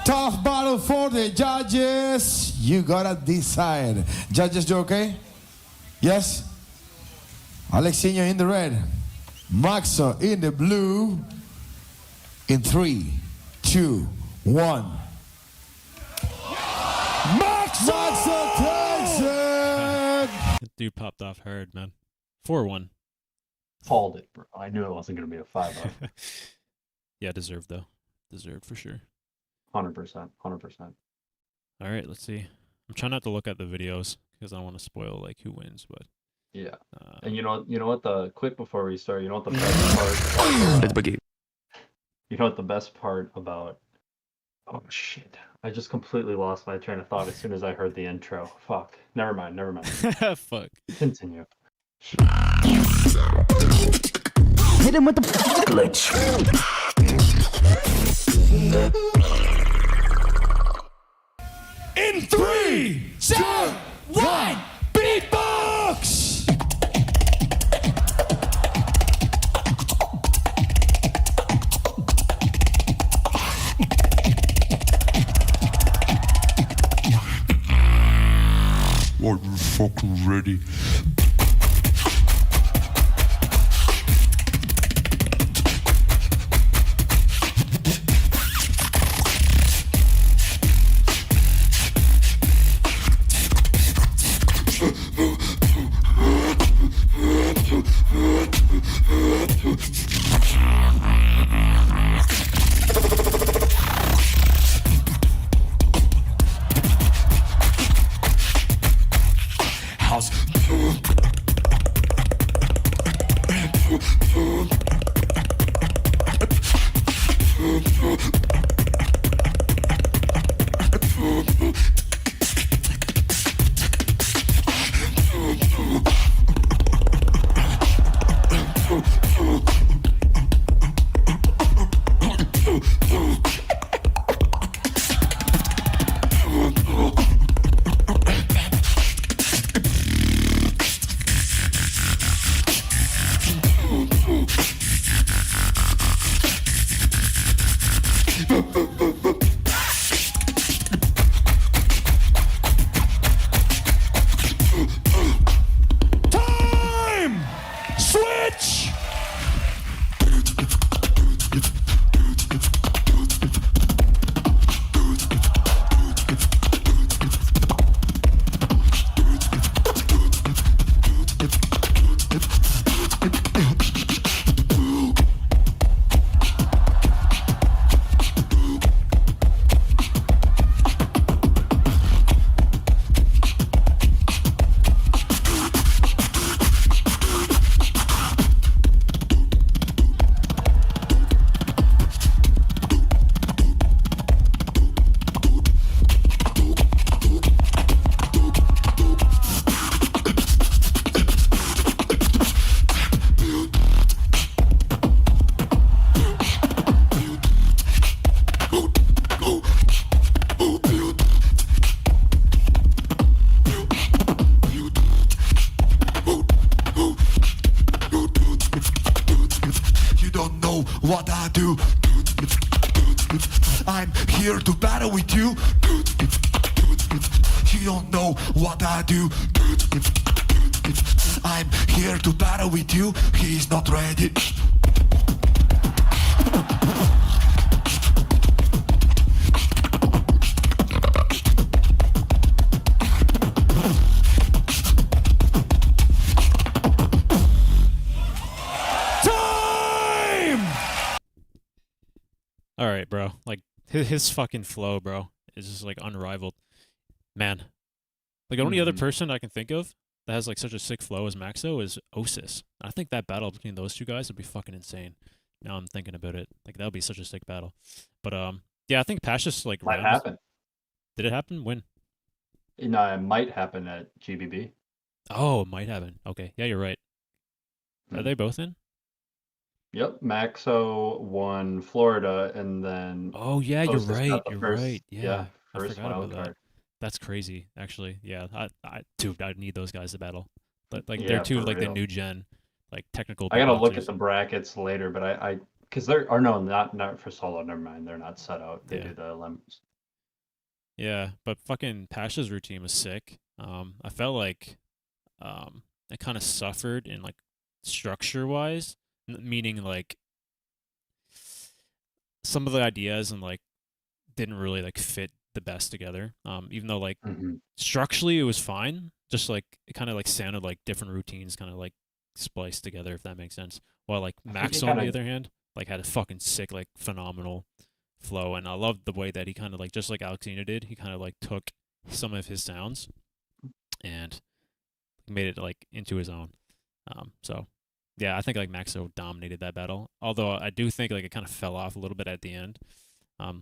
Speaker 5: Tough battle for the judges. You gotta decide. Judges, you okay? Yes? Alexinho in the red. Maxo in the blue. In 3, 2, 1. Maxo takes it!
Speaker 1: Dude popped off hard, man. 4-1.
Speaker 2: Called it, bro. I knew it wasn't going to be a 5-0.
Speaker 1: Yeah, deserved though. Deserved for sure.
Speaker 2: 100%.
Speaker 1: All right, let's see. I'm trying not to look at the videos because I don't want to spoil like who wins, but
Speaker 2: Yeah. And you know what the quick before we start, you know what the best part You know what the best part about oh shit. I just completely lost my train of thought as soon as I heard the intro. Fuck. Never mind.
Speaker 1: fuck.
Speaker 2: Continue.
Speaker 3: Hit him with the glitch.
Speaker 5: In 3, 2, 1, beatbox!
Speaker 4: Are you fucking ready? House.
Speaker 5: Time! Switch!
Speaker 4: what I do. I'm here to battle with you. You don't know what I do. I'm here to battle with you. He's not ready.
Speaker 1: All right, bro. Like his fucking flow, bro, is just like unrivaled. Man, like the only other person I can think of that has like such a sick flow as Maxo is Osis. I think that battle between those two guys would be fucking insane. Now I'm thinking about it. Like that would be such a sick battle. But yeah, I think Pash just like
Speaker 2: Might happen.
Speaker 1: Did it happen? When?
Speaker 2: No, it might happen at GBB.
Speaker 1: Oh, it might happen. Okay, yeah, you're right. Are they both in?
Speaker 2: Yep, Maxo won Florida, and then
Speaker 1: Oh yeah, you're
Speaker 2: Osis got
Speaker 1: right.
Speaker 2: the
Speaker 1: You're
Speaker 2: first-
Speaker 1: right. Yeah, I
Speaker 2: first
Speaker 1: forgot
Speaker 2: wild
Speaker 1: about that.
Speaker 2: card.
Speaker 1: That's crazy, actually. Yeah, dude, I need those guys to battle. But like
Speaker 2: Yeah,
Speaker 1: they're two
Speaker 2: for
Speaker 1: like the
Speaker 2: real.
Speaker 1: new gen, like technical.
Speaker 2: I gotta look
Speaker 1: beatboxers.
Speaker 2: at the brackets later, but I because they're or no, not for solo. Never mind, they're not set out. They
Speaker 1: Yeah.
Speaker 2: do the lemons.
Speaker 1: Yeah, but fucking Pash's routine was sick. I felt like it kind of suffered in like structure wise, meaning like some of the ideas and like didn't really like fit the best together. Even though like structurally it was fine, just like it kind of like sounded like different routines kind of like spliced together, if that makes sense. While like Max on the other hand, like had a fucking sick, like phenomenal flow, and I loved the way that he kind of like, just like Alexinho did, he kind of like took some of his sounds and made it like into his own. So yeah, I think like Maxo dominated that battle. Although I do think like it kind of fell off a little bit at the end. I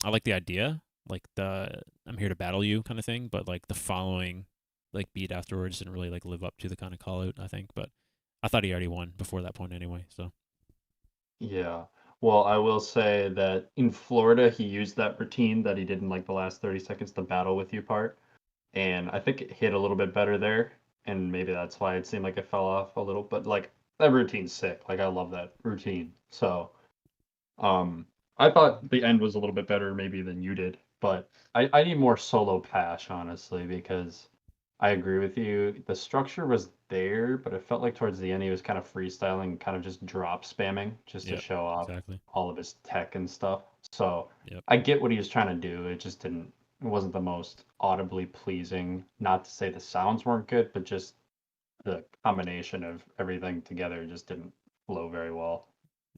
Speaker 1: like the idea, like the I'm here to battle you kind of thing, but like the following like beat afterwards didn't really like live up to the kind of call out, I think. But I thought he already won before that point anyway. So
Speaker 2: Yeah. Well, I will say that in Florida, he used that routine that he did in like the last 30 seconds to battle with you part. And I think it hit a little bit better there. And maybe that's why it seemed like it fell off a little. But like that routine's sick. Like I love that routine. So I thought the end was a little bit better maybe than you did. But I need more solo Pash, honestly, because I agree with you. The structure was there, but it felt like towards the end he was kind of freestyling, kind of just drop spamming just to show off all of his tech and stuff. So I get what he was trying to do. It just didn't. It wasn't the most audibly pleasing. Not to say the sounds weren't good, but just the combination of everything together just didn't flow very well.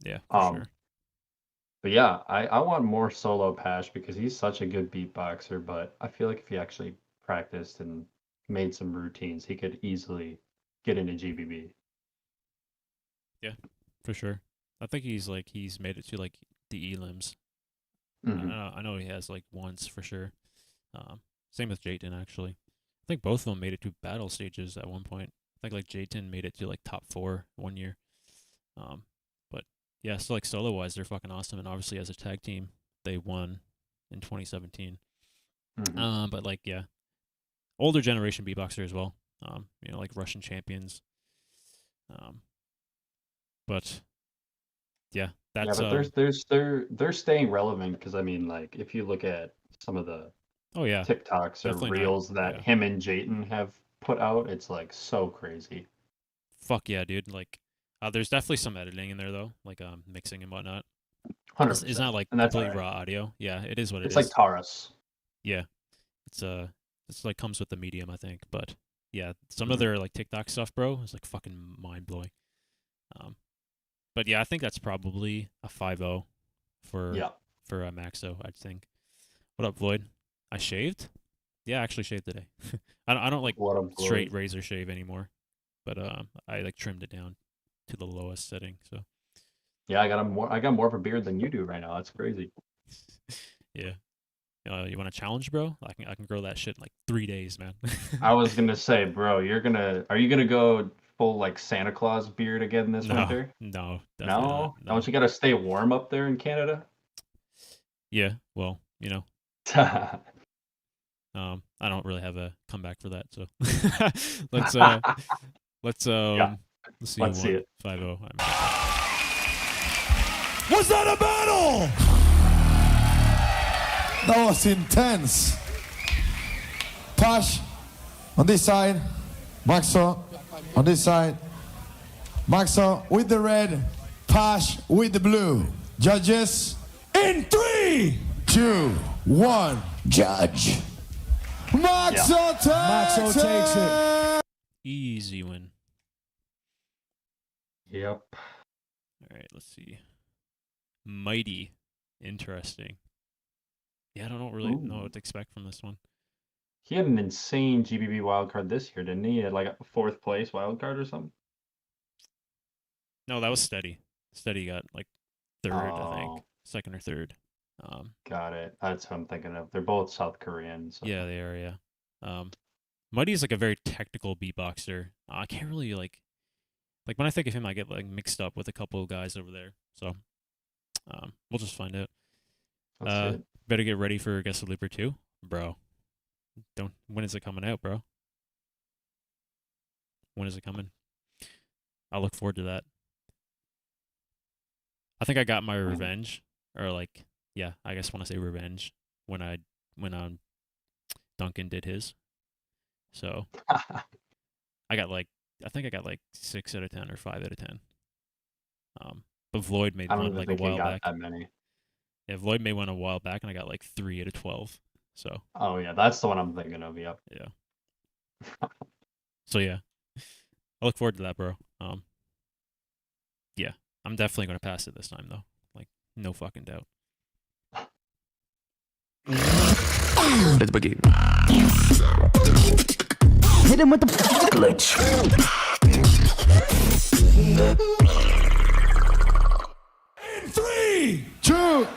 Speaker 1: Yeah, for sure.
Speaker 2: But yeah, I want more solo Pash because he's such a good beatboxer. But I feel like if he actually practiced and made some routines, he could easily get into GBB.
Speaker 1: Yeah, for sure. I think he's made it to like the elims. I know he has like once for sure. Same with Jayton actually. I think both of them made it to battle stages at one point. I think like Jayton made it to like top 4 one year. But yeah, so like solo wise, they're fucking awesome, and obviously as a tag team, they won in 2017. But like yeah, older generation beatboxer as well. You know, like Russian champions. But yeah, that's
Speaker 2: they're staying relevant because I mean, like if you look at some of the TikToks
Speaker 1: definitely
Speaker 2: or reels that him and Jayton have put out, it's like so crazy.
Speaker 1: Fuck yeah, dude! Like, there's definitely some editing in there though, like mixing and whatnot.
Speaker 2: 100%.
Speaker 1: It's not like completely raw audio. Yeah, it is what it is.
Speaker 2: It's like Taurus.
Speaker 1: Yeah, it's like comes with the medium, I think. But yeah, some of their like TikTok stuff, bro, is like fucking mind blowing. But yeah, I think that's probably a 5-0 for Maxo, I think. What up, Floyd? I shaved? Yeah, I actually shaved today. I don't like straight razor shave anymore, but I like trimmed it down to the lowest setting. So
Speaker 2: yeah, I got more of a beard than you do right now. That's crazy.
Speaker 1: Yeah. You want to challenge, bro? I can grow that shit in like 3 days, man.
Speaker 2: I was gonna say, bro, are you gonna go full like Santa Claus beard again this winter?
Speaker 1: No,
Speaker 2: no. Don't you gotta stay warm up there in Canada?
Speaker 1: Yeah, well, you know. I don't really have a comeback for that, so let's see.
Speaker 2: Let's see it.
Speaker 1: 5-0.
Speaker 5: Was that a battle? That was intense. Pash on this side, Maxo on this side. Maxo with the red, Pash with the blue. Judges, in 3, 2, 1, judge. Maxo takes it.
Speaker 1: Easy win.
Speaker 2: Yep.
Speaker 1: All right, let's see. Mighty. Interesting. Yeah, I don't really know what to expect from this one.
Speaker 2: He had an insane GBB wildcard this year, didn't he? He had like a 4th place wildcard or something.
Speaker 1: No, that was Steady. Steady got like 3rd, I think.
Speaker 2: Oh.
Speaker 1: 2nd or 3rd.
Speaker 2: Got it. That's what I'm thinking of. They're both South Korean. So.
Speaker 1: Yeah, they are, yeah. Mighty is like a very technical beatboxer. I can't really like when I think of him, I get like mixed up with a couple of guys over there. So we'll just find out.
Speaker 2: That's it.
Speaker 1: Better get ready for Guess the Looper 2. Bro. When is it coming out, bro? When is it coming? I look forward to that. I think I got my revenge, or like, yeah, I guess when I say revenge, when Duncan did his. So I think I got like 6 out of 10 or 5 out of 10. But Floyd made one like a while back.
Speaker 2: That many.
Speaker 1: Yeah, Floyd made one a while back, and I got like 3 out of 12. So.
Speaker 2: Oh yeah, that's the one I'm thinking of. Yep.
Speaker 1: Yeah. So yeah, I look forward to that, bro. Yeah, I'm definitely gonna pass it this time though. Like, no fucking doubt.
Speaker 3: Let's begin. Hit him with the glitch.
Speaker 5: In 3, 2, 1,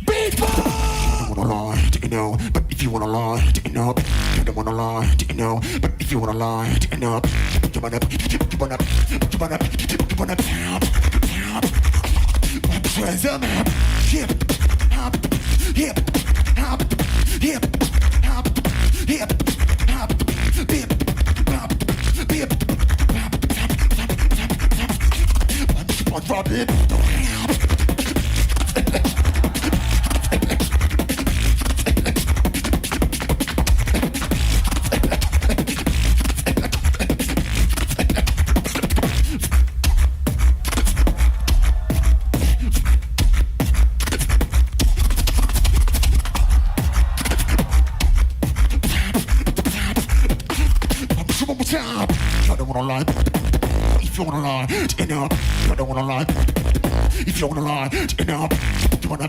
Speaker 5: beatbox!
Speaker 4: Wanna lie, do you know? But if you wanna lie, do you know? You don't wanna lie, do you know? But if you wanna lie, do you know? You wanna press up, hip, hop, hip, hop, hip, hop, hip, hop, bip, hop, bip, hop, hop, hip, I don't wanna lie. If you wanna lie, you know. I don't wanna lie. If you wanna lie, you know. You wanna.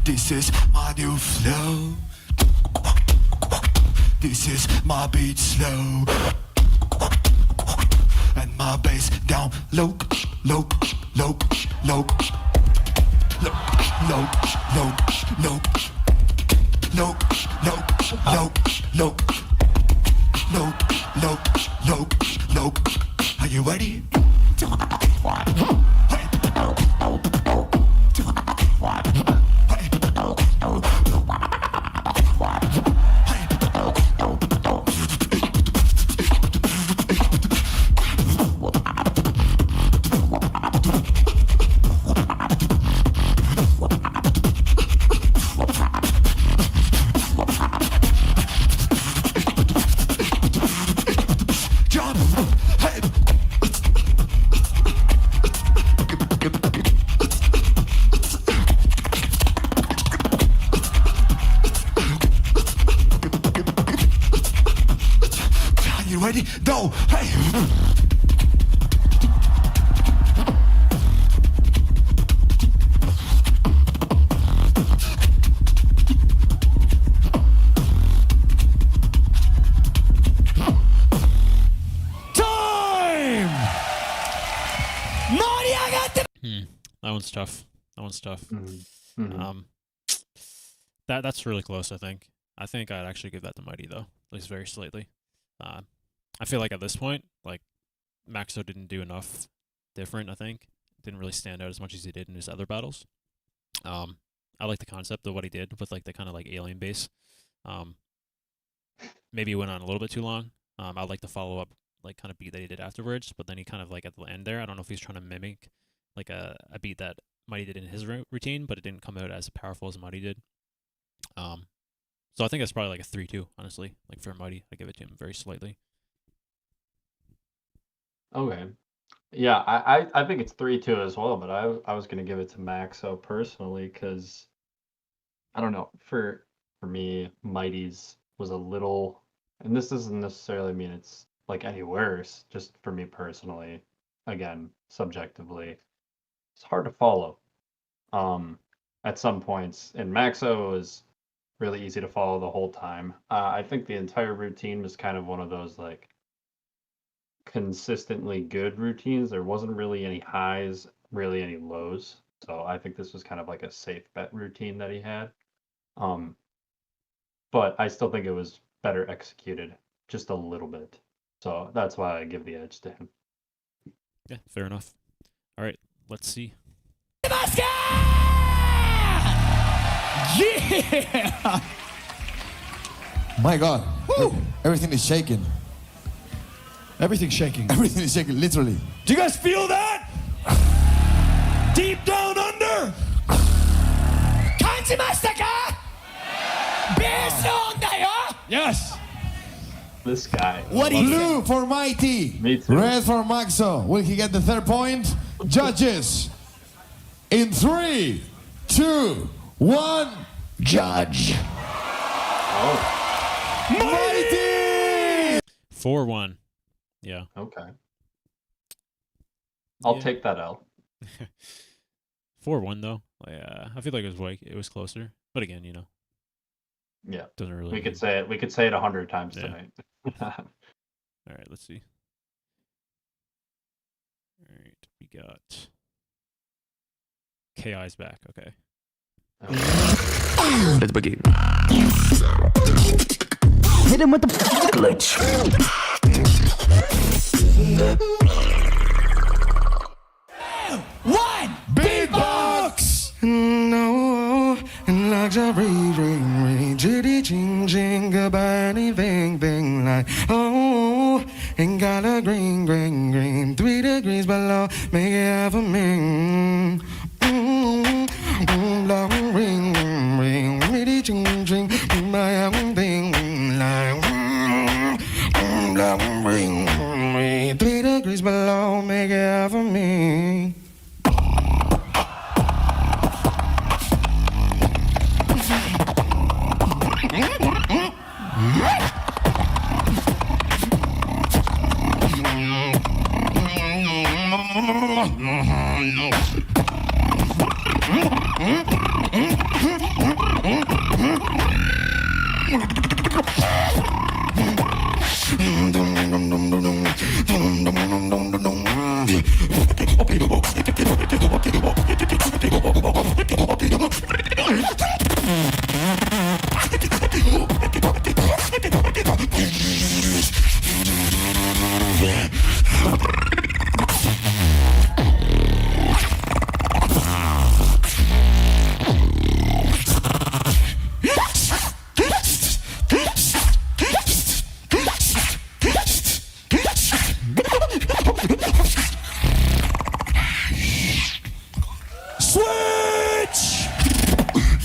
Speaker 4: This is my new flow. This is my beat slow. And my bass down low, low, low, low, low, low, low, low, low, low, low, low, low, low, low. Are you ready? Ready? Go! Hey!
Speaker 1: one's tough. That one's tough.
Speaker 2: Mm-hmm.
Speaker 1: That's really close. I think I'd actually give that to Mighty though, at least very slightly. I feel like at this point, like Maxo didn't do enough different. I think didn't really stand out as much as he did in his other battles. I like the concept of what he did with like the kind of like alien base. Maybe he went on a little bit too long. I like the follow up like kind of beat that he did afterwards, but then he kind of like at the end there, I don't know if he's trying to mimic like a beat that Mighty did in his routine, but it didn't come out as powerful as Mighty did. So I think that's probably like a 3-2, honestly. Like for Mighty, I give it to him very slightly.
Speaker 2: Okay. Yeah, I think it's 3-2 as well, but I was gonna give it to Maxo personally because I don't know, for me, Mighty's was a little, and this doesn't necessarily mean it's like any worse, just for me personally, again, subjectively, it's hard to follow. At some points, and Maxo was really easy to follow the whole time. I think the entire routine was kind of one of those like consistently good routines. There wasn't really any highs, really any lows. So I think this was kind of like a safe bet routine that he had. But I still think it was better executed just a little bit. So that's why I give the edge to him.
Speaker 1: Yeah, fair enough. All right, let's see.
Speaker 5: Yeah! My God. Woo! Everything is shaking.
Speaker 6: Everything's shaking.
Speaker 5: Everything is shaking, literally.
Speaker 6: Do you guys feel that? Deep down under? Yes.
Speaker 2: This guy.
Speaker 5: Blue for Mighty.
Speaker 2: Me too.
Speaker 5: Red for Maxo. Will he get the third point? Judges. In 3, 2, 1. Judge.
Speaker 2: Oh,
Speaker 5: Mighty!
Speaker 1: 4-1. Yeah.
Speaker 2: okay. I'll
Speaker 1: Yeah.
Speaker 2: take that L.
Speaker 1: 4-1 though. I feel like it was closer, but again,
Speaker 2: Yeah.
Speaker 1: doesn't really.
Speaker 2: We could say it 100 times
Speaker 1: Yeah.
Speaker 2: tonight.
Speaker 1: All right, let's see. All right, we got KI's back. Okay.
Speaker 3: Let's begin. Hit him with the glitch.
Speaker 5: Beatbox!
Speaker 6: No, luxury, ring, jitty, ching, ching, goodbye, bang, bang, like, oh, ain't got a green, 3 degrees below, make it have a me. Long ring, jitty, ching, ching, my own thing, like, long ring, 3 degrees below, make it have a me.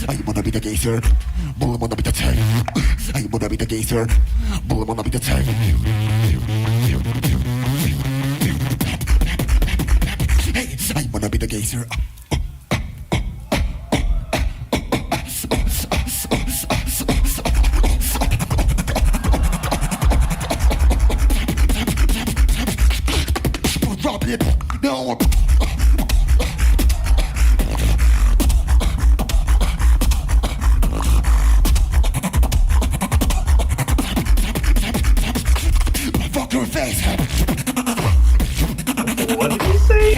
Speaker 6: I wanna be the geyser, bull wanna be the tag. I wanna be the geyser, bull wanna be the tag. Hey, I wanna be the geyser. Drop it, no. Fuck your face.
Speaker 2: What did you say?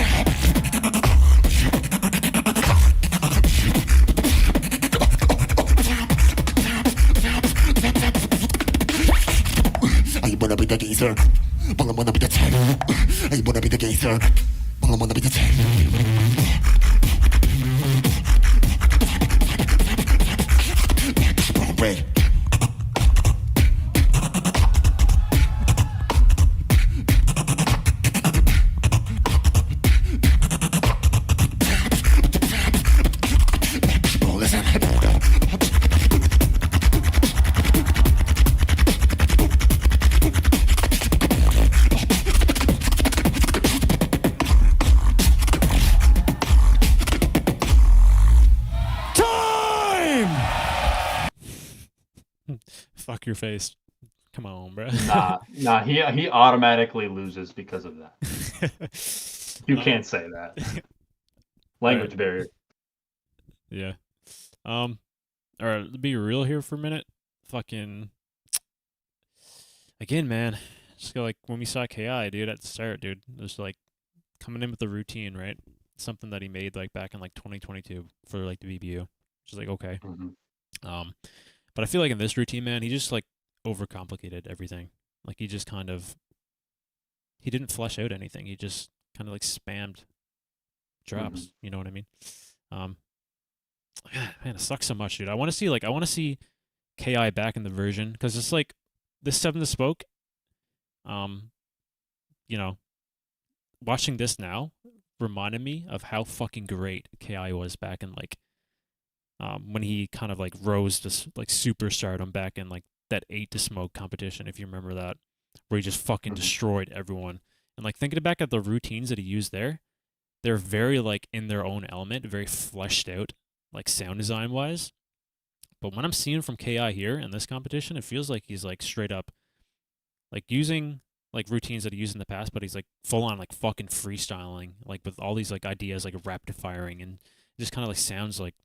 Speaker 4: gangster. Well, I wanna be the ten. I wanna be the gangster. Well, I wanna be the ten. Red.
Speaker 1: Fuck your face. Come on, bro.
Speaker 2: Nah, he automatically loses because of that. You can't say that. Language barrier.
Speaker 1: Yeah. All right, to be real here for a minute. Fucking again, man. Just go like when we saw KI, dude, at the start, dude. Just like coming in with the routine, right? Something that he made like back in like 2022 for like the VBU. Just like okay.
Speaker 2: Mm-hmm.
Speaker 1: But I feel like in this routine, man, he just like overcomplicated everything. Like he just kind of he didn't flesh out anything. He just kind of like spammed drops.
Speaker 2: Mm-hmm.
Speaker 1: You know what I mean? Man, it sucks so much, dude. I want to see KI back in the version because it's like this Seven the Spoke. You know, watching this now reminded me of how fucking great KI was back in like when he kind of like rose to like superstardom back in like that 8 to Smoke competition, if you remember that, where he just fucking destroyed everyone. And like thinking back at the routines that he used there, they're very like in their own element, very fleshed out, like sound design wise. But when I'm seeing from KI here in this competition, it feels like he's like straight up like using like routines that he used in the past, but he's like full on like fucking freestyling, like with all these like ideas like rapid firing, and it just kind of like sounds like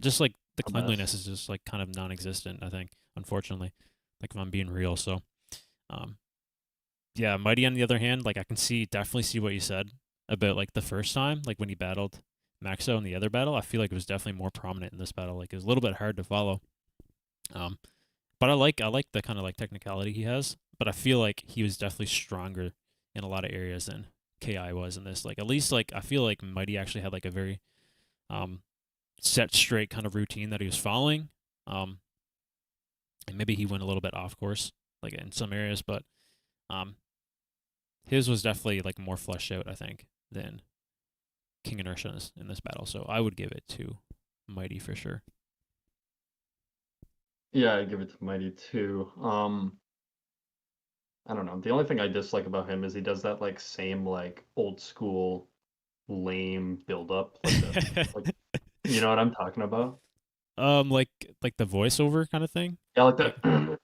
Speaker 1: just like the cleanliness is just like kind of non-existent, I think, unfortunately, like if I'm being real. So yeah, Mighty on the other hand, like I can definitely see what you said about like the first time, like when he battled Maxo in the other battle. I feel like it was definitely more prominent in this battle. Like it was a little bit hard to follow. But I like the kind of like technicality he has, but I feel like he was definitely stronger in a lot of areas than KI was in this. Like at least like I feel like Mighty actually had like a very set straight kind of routine that he was following. And maybe he went a little bit off course like in some areas, but his was definitely like more fleshed out, I think, than King Inertia in this battle. So I would give it to Mighty for sure.
Speaker 2: Yeah, I give it to Mighty too. I don't know. The only thing I dislike about him is he does that like same like old school lame build up, like you know what I'm talking about?
Speaker 1: Like the voiceover kind of thing.
Speaker 2: Yeah, like that.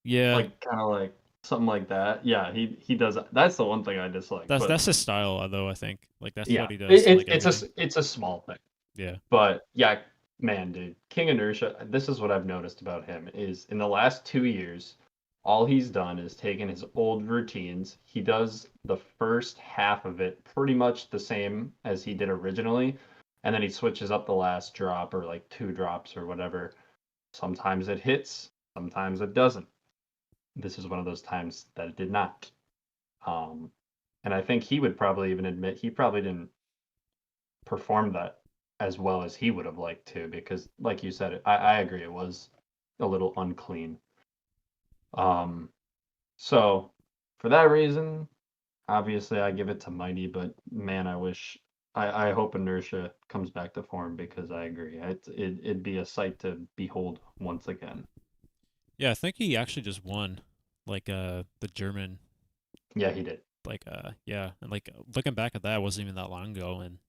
Speaker 1: Yeah,
Speaker 2: like kind of like something like that. Yeah, he does. That's the one thing I dislike.
Speaker 1: That's his style, though. I think like that's
Speaker 2: yeah,
Speaker 1: what he does.
Speaker 2: It's a small thing.
Speaker 1: Yeah,
Speaker 2: but yeah, man, dude, King Inertia. This is what I've noticed about him is in the last 2 years, all he's done is taken his old routines. He does the first half of it pretty much the same as he did originally, and then he switches up the last drop or like 2 drops or whatever. Sometimes it hits, sometimes it doesn't. This is one of those times that it did not. And I think he would probably even admit he probably didn't perform that as well as he would have liked to, because like you said, I agree, it was a little unclean. So for that reason, obviously I give it to Mighty, but man, I hope Inertia comes back to form, because I agree. It'd be a sight to behold once again.
Speaker 1: yeah. I think he actually just won, like the German.
Speaker 2: Yeah, he did.
Speaker 1: Like yeah, and like looking back at that, it wasn't even that long ago, and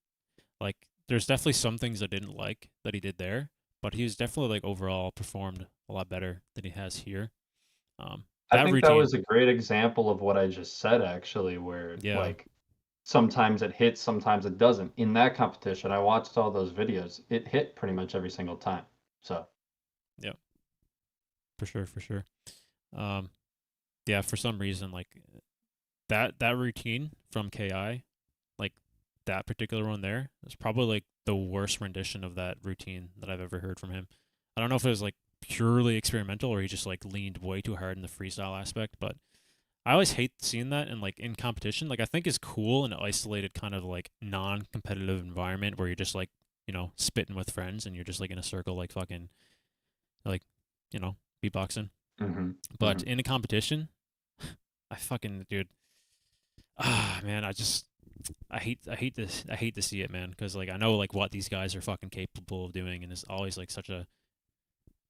Speaker 1: like there's definitely some things I didn't like that he did there, but he was definitely like overall performed a lot better than he has here.
Speaker 2: I think that was a great example of what I just said, actually, where like sometimes it hits, sometimes it doesn't. In that competition, I watched all those videos. It hit pretty much every single time. So
Speaker 1: yeah, for sure. Yeah, for some reason, like that routine from KI, like that particular one there, is probably like the worst rendition of that routine that I've ever heard from him. I don't know if it was like purely experimental, or he just like leaned way too hard in the freestyle aspect. But I always hate seeing that in competition. Like I think it's cool in an isolated kind of like non-competitive environment where you're just like, you know, spitting with friends and you're just like in a circle like fucking like, you know, beatboxing. But in a competition, I fucking dude, man, I hate to see it, man, because like I know like what these guys are fucking capable of doing, and it's always like such a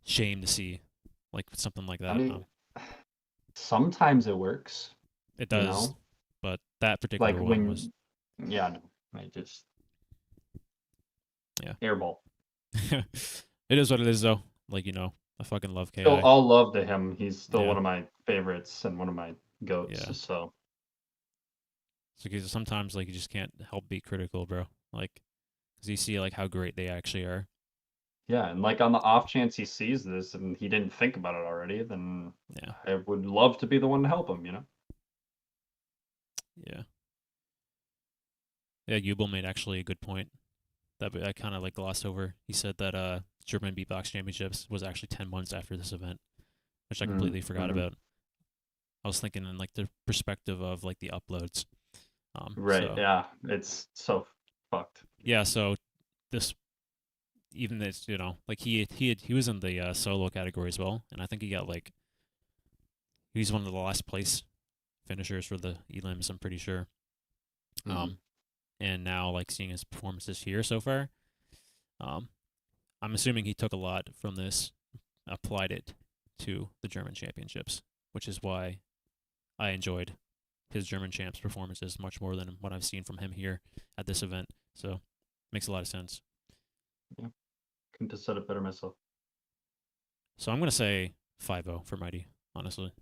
Speaker 1: shame to see like something like that.
Speaker 2: I mean, sometimes it works.
Speaker 1: It does,
Speaker 2: you know?
Speaker 1: But that particular
Speaker 2: Like
Speaker 1: one was
Speaker 2: yeah, no, I just
Speaker 1: yeah,
Speaker 2: airball.
Speaker 1: It is what it is though. Like, you know, I fucking love KI.
Speaker 2: Still all love to him. He's still one of my favorites and one of my goats.
Speaker 1: Yeah.
Speaker 2: So
Speaker 1: because sometimes like you just can't help be critical, bro. Like, because you see like how great they actually are.
Speaker 2: yeah, and like on the off chance he sees this and he didn't think about it already, then
Speaker 1: Yeah.
Speaker 2: I would love to be the one to help him, you know?
Speaker 1: Yeah. Yeah, Yubel made actually a good point that I kind of like glossed over. He said that German Beatbox Championships was actually 10 months after this event, which I completely forgot about. I was thinking in like the perspective of like the uploads.
Speaker 2: Right,
Speaker 1: so,
Speaker 2: yeah. It's so fucked.
Speaker 1: Yeah, so this, even this, you know, like he was in the solo category as well, and I think he got like, he's one of the last place finishers for the elims, I'm pretty sure. And now like seeing his performances here so far, I'm assuming he took a lot from this, applied it to the German championships, which is why I enjoyed his German champs performances much more than what I've seen from him here at this event. So makes a lot of sense.
Speaker 2: Yeah. Couldn't have said it better myself.
Speaker 1: So I'm going to say 5-0 for Mighty, honestly.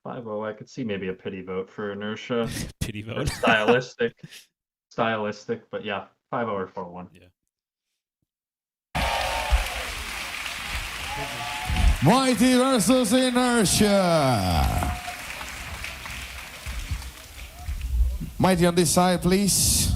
Speaker 2: 5-0, I could see maybe a pity vote for Inertia.
Speaker 1: Pity
Speaker 2: Or
Speaker 1: vote.
Speaker 2: stylistic, but yeah, 5-0 or 4-1.
Speaker 1: Yeah.
Speaker 5: Mighty versus Inertia. Mighty on this side, please.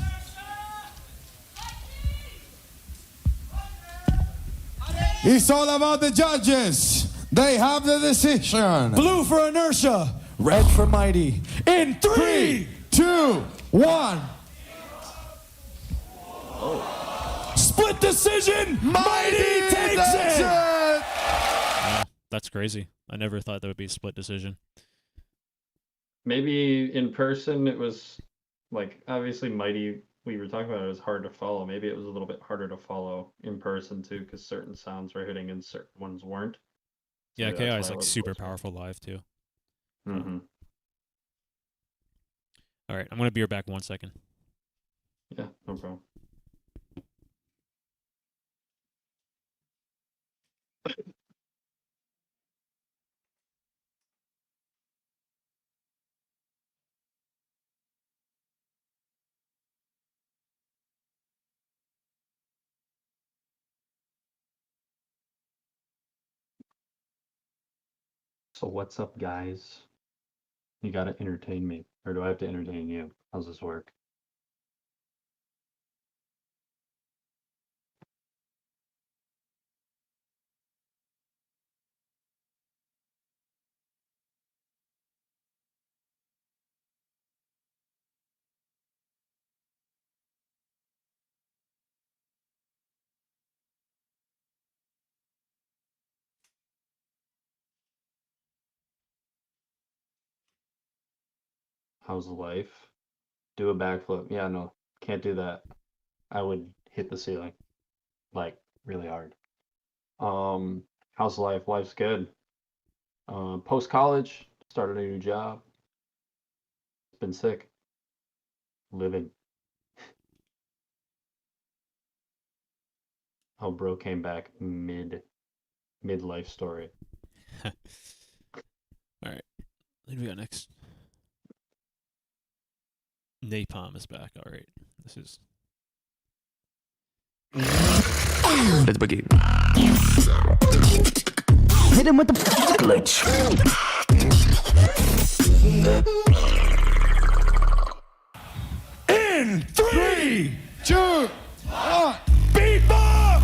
Speaker 5: It's all about the judges. They have the decision.
Speaker 7: Blue for Inertia, red for Mighty. In 3,
Speaker 5: 2, 1.
Speaker 7: split decision, Mighty takes it!
Speaker 1: Wow, that's crazy. I never thought that would be a split decision.
Speaker 2: Maybe in person it was like obviously Mighty. We were talking about it was hard to follow. Maybe it was a little bit harder to follow in person too, because certain sounds were hitting and certain ones weren't. So
Speaker 1: Yeah,
Speaker 2: maybe
Speaker 1: KI
Speaker 2: that's
Speaker 1: is
Speaker 2: why it
Speaker 1: like
Speaker 2: was
Speaker 1: super
Speaker 2: closer.
Speaker 1: powerful live too.
Speaker 2: Mm-hmm.
Speaker 1: All right, I'm gonna be back 1 second.
Speaker 2: Yeah, no problem. So what's up, guys? You gotta entertain me, or do I have to entertain you? How's this work? How's life? Do a backflip. Yeah, no, can't do that. I would hit the ceiling, like really hard. How's life? Life's good. Post college, started a new job. It's been sick. Living. Oh, bro came back mid life story.
Speaker 1: All right, what do we got next? Napom is back. All right, this is.
Speaker 3: Let's begin. Hit him with the glitch.
Speaker 7: In 3,
Speaker 5: 2, 1.
Speaker 7: beatbox!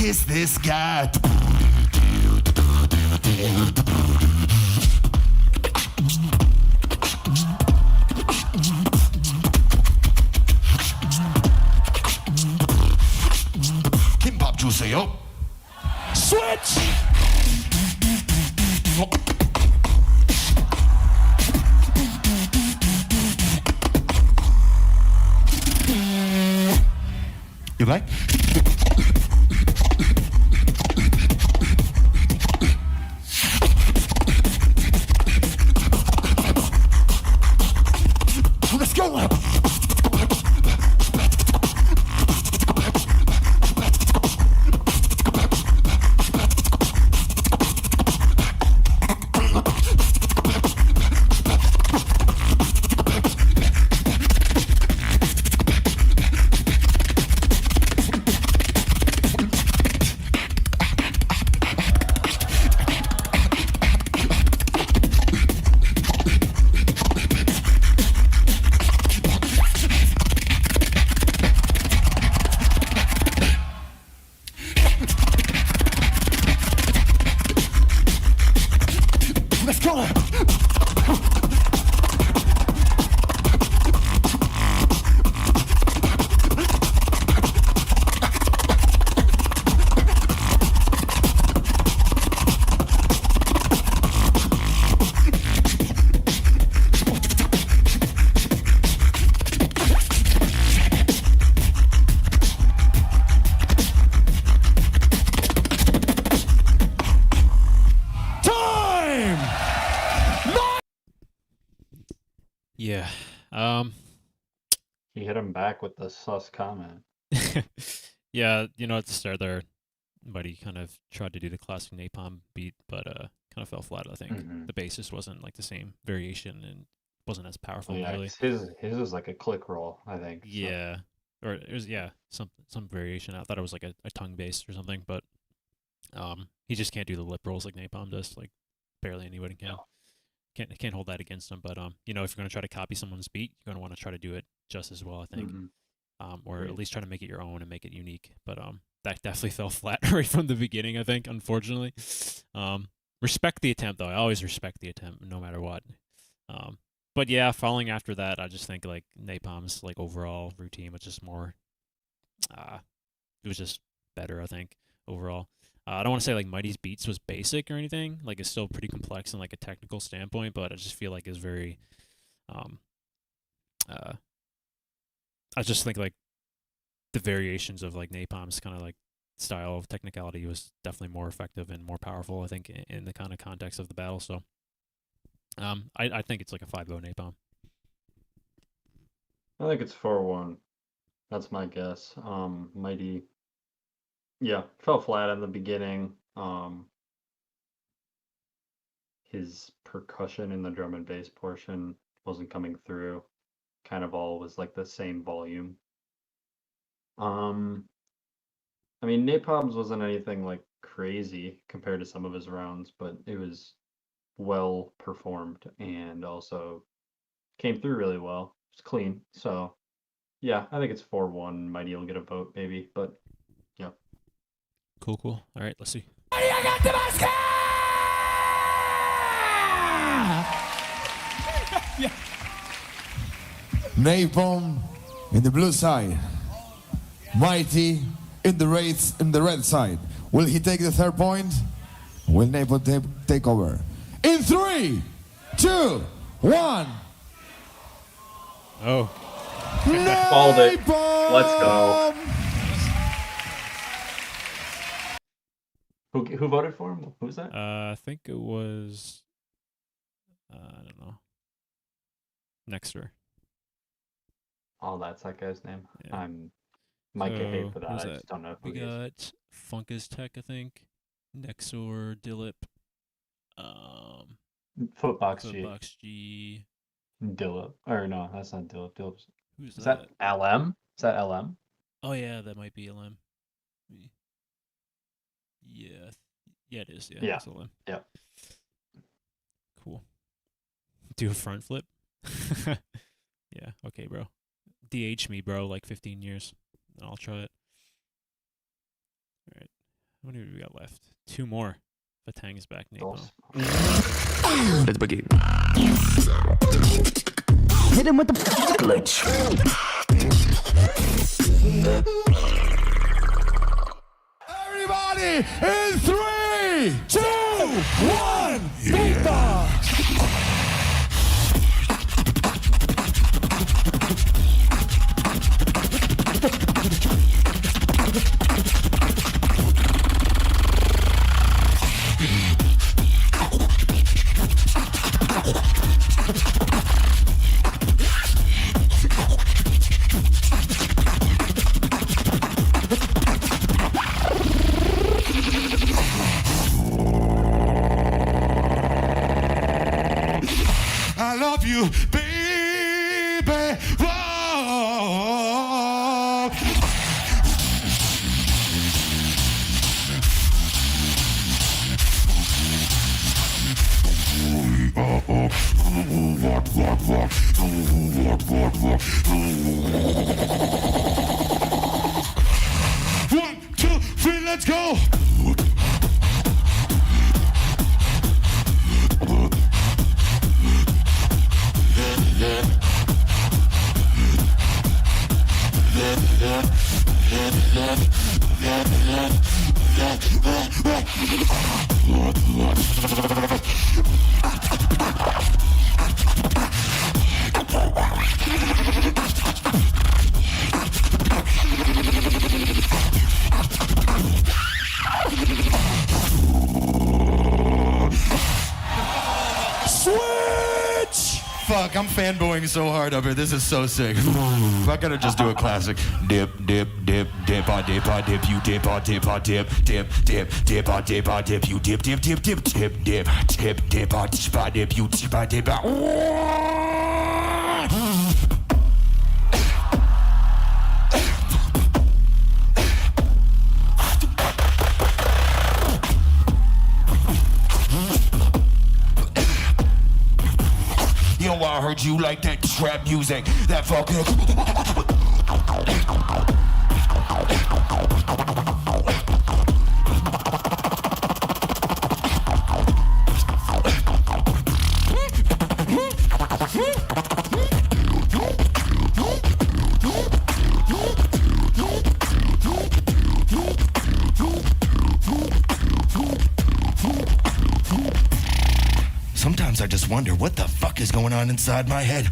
Speaker 4: kiss this guy. Kimbap juicy, yo.
Speaker 7: Switch!
Speaker 4: You like? Let's go! Let's go!
Speaker 1: Yeah.
Speaker 2: He hit him back with the sus comment.
Speaker 1: Yeah, you know, at the start there, Buddy kind of tried to do the classic Napom beat, but kind of fell flat, I think.
Speaker 2: Mhm.
Speaker 1: The bass just wasn't like the same variation and wasn't as powerful,
Speaker 2: Yeah,
Speaker 1: really.
Speaker 2: 'cause his is like a click roll, I think. so-
Speaker 1: Yeah. Or it was, yeah, some variation. I thought it was like a tongue bass or something, but he just can't do the lip rolls like Napom does. Like barely anybody can.
Speaker 2: No.
Speaker 1: Can't hold that against him. But you know, if you're gonna try to copy someone's beat, you're gonna want to try to do it just as well, I think.
Speaker 2: Mhm.
Speaker 1: Or at
Speaker 2: Agreed.
Speaker 1: least try to make it your own and make it unique. But that definitely fell flat right from the beginning, I think, unfortunately. Respect the attempt though. I always respect the attempt no matter what. But yeah, following after that, I just think like Napom's like overall routine was just more it was just better, I think, overall. I don't want to say like Mighty's beats was basic or anything. Like it's still pretty complex in like a technical standpoint, but I just feel like it's very I just think like the variations of like Napom's kind of like style of technicality was definitely more effective and more powerful, I think, in the kind of context of the battle. So I think it's like a 5-0 Napom.
Speaker 2: I think it's 4-1. That's my guess. Mighty, yeah, fell flat in the beginning. His percussion in the drum and bass portion wasn't coming through. Kind of all was like the same volume. I mean, Napalm's wasn't anything like crazy compared to some of his rounds, but it was well performed and also came through really well. It's clean. So, yeah, I think it's 4-1. Mighty will get a vote, maybe, but yeah.
Speaker 1: Cool. All right, let's see.
Speaker 5: Napom in the blue side. Mighty in the red side. Will he take the third point? Will Napom take over? In 3, 2, 1.
Speaker 1: Oh,
Speaker 2: Called it.
Speaker 5: Napom!
Speaker 2: Let's go. Who voted for him? Who's that?
Speaker 1: I think it was I don't know. Nexter.
Speaker 2: Oh, that's that guy's name.
Speaker 1: Yeah.
Speaker 2: Might get hate
Speaker 1: So,
Speaker 2: for that.
Speaker 1: who's
Speaker 2: I
Speaker 1: that?
Speaker 2: just don't know who
Speaker 1: We
Speaker 2: he is.
Speaker 1: got Funkus Tech, I think. Nexor, Dillip,
Speaker 2: Footbox G.
Speaker 1: Footbox G.
Speaker 2: Dillip. Or no, that's not Dillip. Dillip's.
Speaker 1: Who's
Speaker 2: Is that LM? Is that LM?
Speaker 1: Oh yeah, that might be LM. Yeah, yeah, it is. Yeah,
Speaker 2: Yeah.
Speaker 1: it's LM.
Speaker 2: Yeah.
Speaker 1: Cool. Do a front flip. Yeah. Okay, bro. DH me, bro. Like 15 years, and I'll try it. All right. How many do we got left? 2 more. Vahtang is back. Napom.
Speaker 3: Let's begin. Hit him with the glitch.
Speaker 5: Everybody in 3, 2, 1, beatbox.
Speaker 6: I love you, baby. Whoa. One, two, three, let's go.
Speaker 5: Switch!
Speaker 6: Fuck, I'm fanboying so hard up here. This is so sick. I gotta just do a classic.
Speaker 4: Dip, dip, dip, dip, I dip, I dip, you dip, I dip, I dip, dip, dip, dip, I dip, I dip, you dip, dip, dip, dip, dip, dip, dip, dip, I dip, I dip, you dip, I dip, Yo, I heard you like that trap music, that fucking.
Speaker 6: Sometimes I just wonder what the fuck is going on inside my head.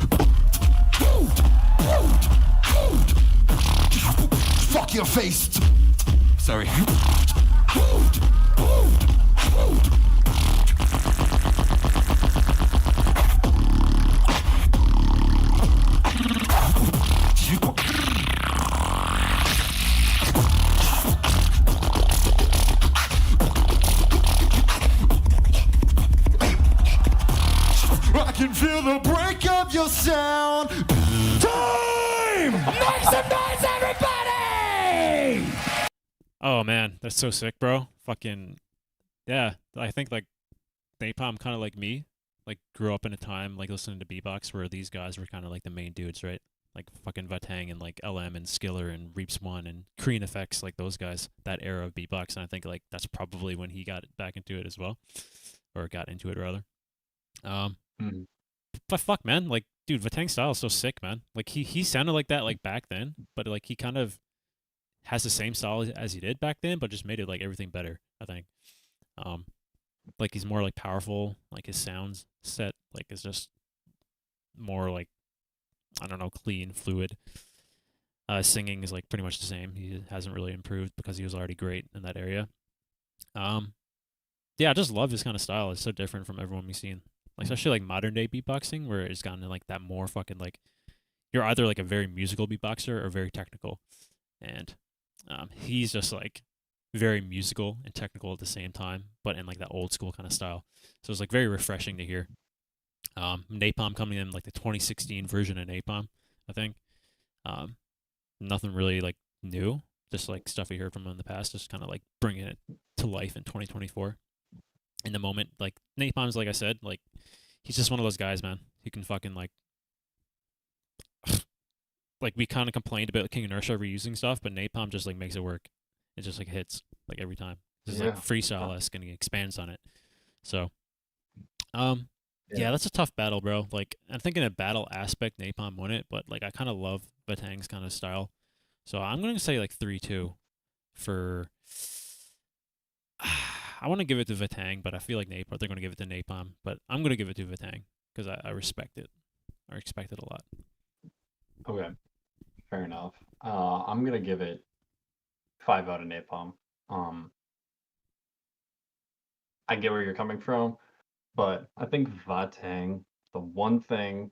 Speaker 4: Fuck your face. Sorry.
Speaker 6: I can feel the break of your sound.
Speaker 5: Time! Make some noise, everybody!
Speaker 1: Oh man, that's so sick, bro. Fucking yeah. I think like Napom kind of like me, like grew up in a time like listening to beatbox where these guys were kind of like the main dudes, right? Like fucking Vahtang and like LM and Skiller and Reaps One and Kreen Effects, like those guys, that era of beatbox. And I think like that's probably when he got back into it as well, or got into it rather. But fuck, man, like, dude, Vahtang's style is so sick, man. Like, he sounded like that, like, back then, but, like, he kind of has the same style as he did back then, but just made it, like, everything better, I think. Like, he's more, like, powerful, like, his sounds set, like, is just more, like, I don't know, clean, fluid. Singing is, like, pretty much the same. He hasn't really improved because he was already great in that area. Yeah, I just love his kind of style. It's so different from everyone we've seen. Like, especially like modern day beatboxing, where it's gotten to like that more fucking like you're either like a very musical beatboxer or very technical, and he's just like very musical and technical at the same time, but in like that old school kind of style. So it's like very refreshing to hear. Napom coming in like the 2016 version of Napom, I think. Nothing really like new, just like stuff we heard from him in the past, just kind of like bringing it to life in 2024. In the moment, like Napom's, like I said, like he's just one of those guys, man. He can fucking like we kind of complained about King Inertia reusing stuff, but Napom just like makes it work. It just like hits like every time. This is like freestyle-esque and he expands on it. So, yeah, that's a tough battle, bro. Like, I'm thinking a battle aspect, Napom won it, but like I kind of love Vahtang's kind of style. So I'm gonna say like 3-2 for. I want to give it to Vahtang, but I feel like they're going to give it to Napom. But I'm going to give it to Vahtang because I respect it. I respect it a lot.
Speaker 2: Okay, fair enough. I'm going to give it 5 out of Napom. I get where you're coming from, but I think Vahtang, the one thing,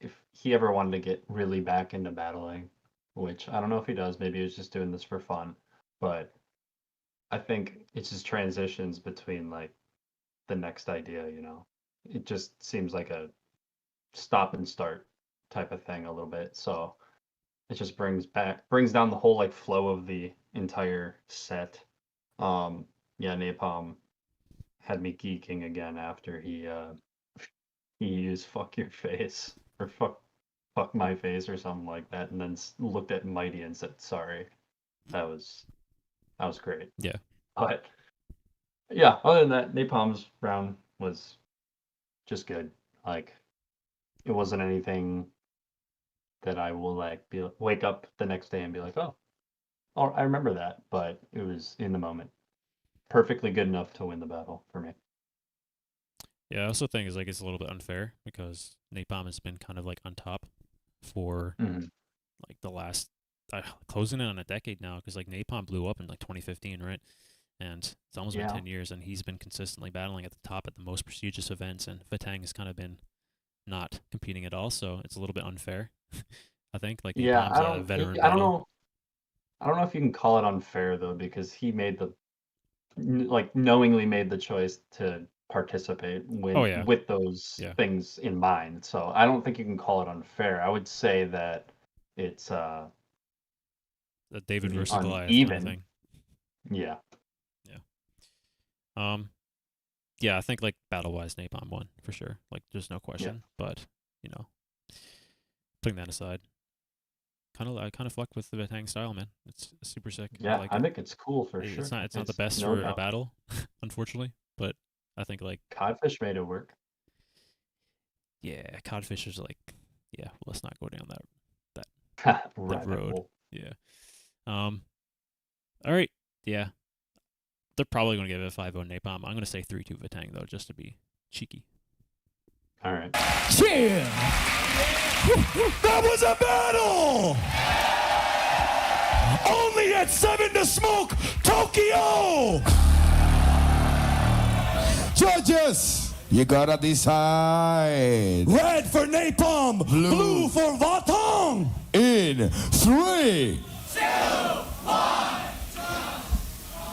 Speaker 2: if he ever wanted to get really back into battling, which I don't know if he does, maybe he was just doing this for fun, but I think it just transitions between like the next idea, you know. It just seems like a stop and start type of thing a little bit. So it just brings down the whole like flow of the entire set. Yeah, Napom had me geeking again after he used fuck your face or fuck my face or something like that, and then looked at Mighty and said sorry. That was great.
Speaker 1: Yeah.
Speaker 2: But yeah, other than that, Napom's round was just good. Like, it wasn't anything that I will like wake up the next day and be like, oh, I remember that. But it was in the moment, perfectly good enough to win the battle for me.
Speaker 1: Yeah, I also think it's a little bit unfair because Napom has been kind of like on top for like the last closing in on a decade now, because like Napom blew up in like 2015, right? And it's almost been 10 years, and he's been consistently battling at the top at the most prestigious events, and Vahtang has kind of been not competing at all, so it's a little bit unfair. I think like Napom's a veteran.
Speaker 2: I don't know if you can call it unfair though, because he made knowingly made the choice to participate with those things in mind. So I don't think you can call it unfair. I would say that it's
Speaker 1: the David versus Goliath kind of thing.
Speaker 2: Yeah.
Speaker 1: Yeah, I think like battle wise Napom won for sure. Like there's no question. Yeah. But, you know, putting that aside, I kind of fuck with the Vahtang style, man. It's super sick.
Speaker 2: Yeah, I think it's cool for sure.
Speaker 1: It's not the best for a battle, unfortunately, but I think like
Speaker 2: Codfish made it work.
Speaker 1: Yeah, Codfish is like, yeah, let's not go down that road. Yeah. All right. Yeah. They're probably going to give it a 5-0 Napom. I'm going to say 3-2 Vahtang, though, just to be cheeky.
Speaker 2: All right.
Speaker 5: Yeah! That was a battle! Only at 7 to smoke, Tokyo! Judges, you gotta decide. Red for Napom, blue for Vahtang. In 3, 2, 1.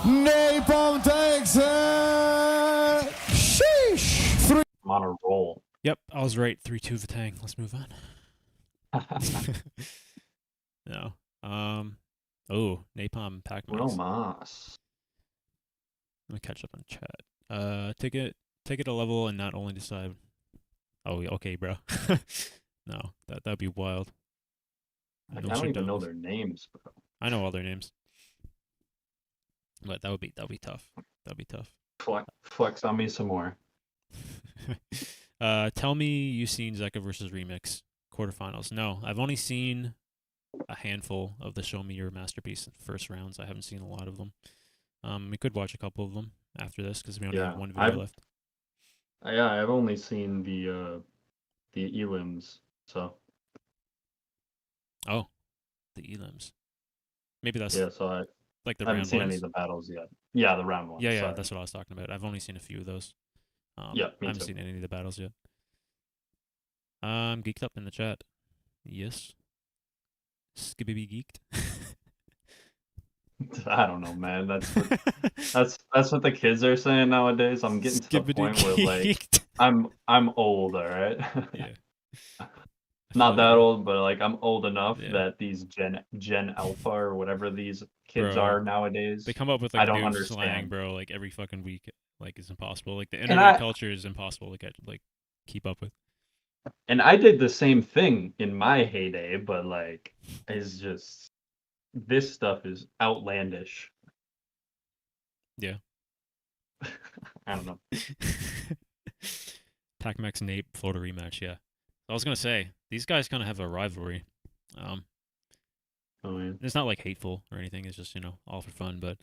Speaker 5: Napom takes it. Sheesh. 3.
Speaker 2: I'm on a roll.
Speaker 1: Yep, I was right. 3-2 Vahtang. Let's move on. No. Oh, Napom PacMax.
Speaker 2: Romas.
Speaker 1: Let me catch up on chat. Take it a level and not only decide. Oh, okay, bro. No, that'd be wild.
Speaker 2: I don't even know their names, bro.
Speaker 1: I know all their names. But that would be tough. That'd be tough.
Speaker 2: Flex on me some more.
Speaker 1: Tell me you've seen Zeka versus Remix quarterfinals. No, I've only seen a handful of the Show Me Your Masterpiece first rounds. I haven't seen a lot of them. We could watch a couple of them after this because we only have one video left.
Speaker 2: Yeah, I've only seen the elims. So.
Speaker 1: Oh, the elims. Maybe that's
Speaker 2: So
Speaker 1: like the
Speaker 2: I haven't
Speaker 1: round
Speaker 2: seen
Speaker 1: ones.
Speaker 2: any of the battles yet. Yeah, the round ones.
Speaker 1: Yeah, that's what I was talking about. I've only seen a few of those.
Speaker 2: Me
Speaker 1: I haven't
Speaker 2: too.
Speaker 1: seen any of the battles yet. I'm geeked up in the chat. Yes. GBB geeked.
Speaker 2: I don't know, man. That's what the kids are saying nowadays. I'm getting to the point where like I'm old, all right?
Speaker 1: Yeah.
Speaker 2: Not that old, but like I'm old enough that these Gen Alpha or whatever these kids are nowadays.
Speaker 1: They come up with like
Speaker 2: I don't
Speaker 1: new
Speaker 2: understand.
Speaker 1: slang, bro, like every fucking week. Like it's impossible. Like the internet culture is impossible to keep up with.
Speaker 2: And I did the same thing in my heyday, but like it's just this stuff is outlandish.
Speaker 1: Yeah.
Speaker 2: I don't know.
Speaker 1: PacMax Nape Florida rematch, yeah. I was gonna say these guys kind of have a rivalry.
Speaker 2: Oh, yeah.
Speaker 1: It's not like hateful or anything. It's just all for fun. But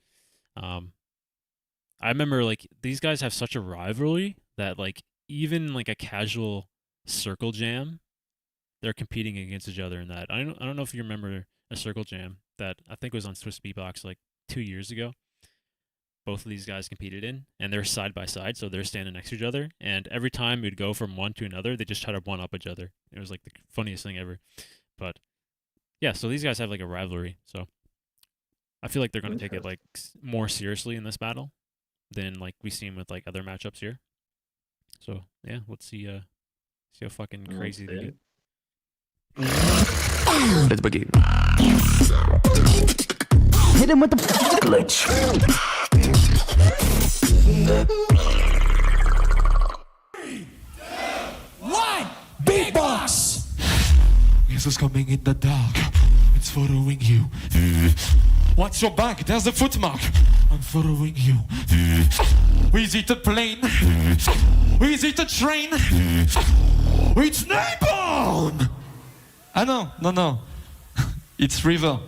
Speaker 1: I remember like these guys have such a rivalry that like even like a casual circle jam, they're competing against each other in that. I don't know if you remember a circle jam that I think was on Swiss Beatbox like 2 years ago. Both of these guys competed in, and they're side by side, so they're standing next to each other. And every time we'd go from one to another, they just try to one up each other. It was like the funniest thing ever. But yeah, so these guys have like a rivalry. So I feel like they're going to take it like more seriously in this battle than like we've seen with like other matchups here. So yeah, let's see how fucking crazy they get.
Speaker 3: Let's begin. Hit him with the glitch.
Speaker 7: One, beatbox.
Speaker 6: Yes, it's coming in the dark. It's following you. Watch your back, there's a footmark. I'm following you. Is it a plane? Is it a train? It's Napom! Ah no. It's river.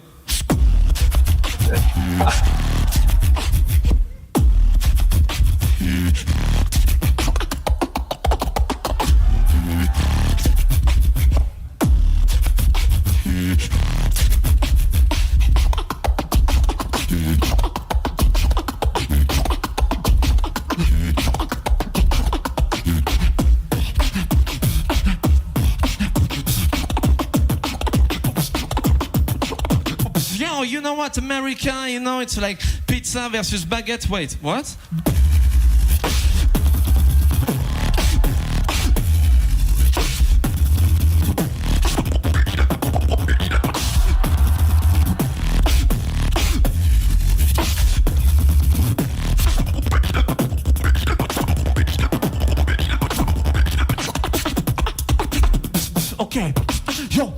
Speaker 6: Yo, you know what, America, it's like pizza versus baguette. Wait, what? Okay, yo.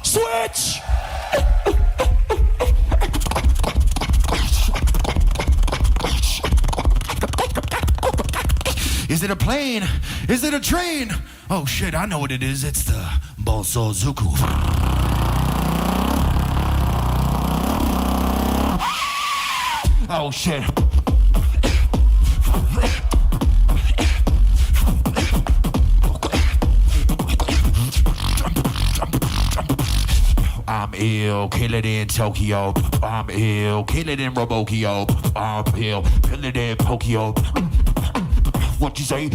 Speaker 7: Switch.
Speaker 4: Is it a plane? Is it a train? Oh shit, I know what it is. It's the Bolsozuku. Oh shit. I'm ill, kill it in Tokyo. I'm ill, kill it in Robokio. I'm ill, kill it in Tokyo. What you say?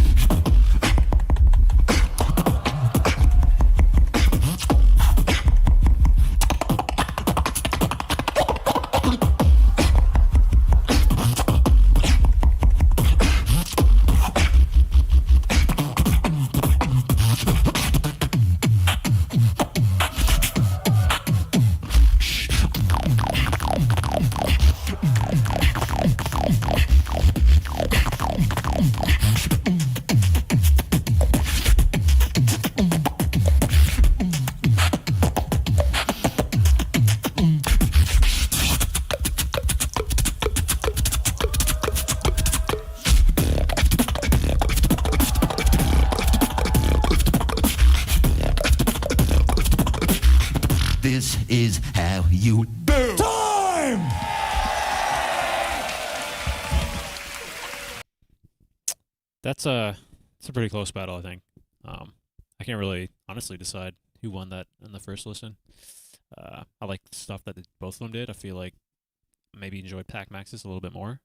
Speaker 4: This is how you do.
Speaker 7: Time.
Speaker 1: It's a pretty close battle, I think. I can't really honestly decide who won that in the first listen. I like the stuff that both of them did. I feel like maybe enjoyed PacMax's a little bit more.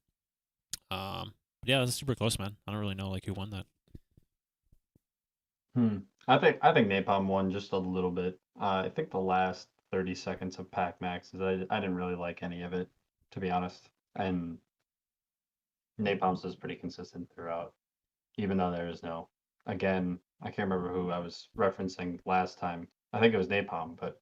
Speaker 1: Yeah, it's super close, man. I don't really know like who won that.
Speaker 2: I think Napom won just a little bit. I think the last 30 seconds of PacMax I didn't really like any of it, to be honest. And Napom's is pretty consistent throughout, even though there is no. Again, I can't remember who I was referencing last time. I think it was Napom, but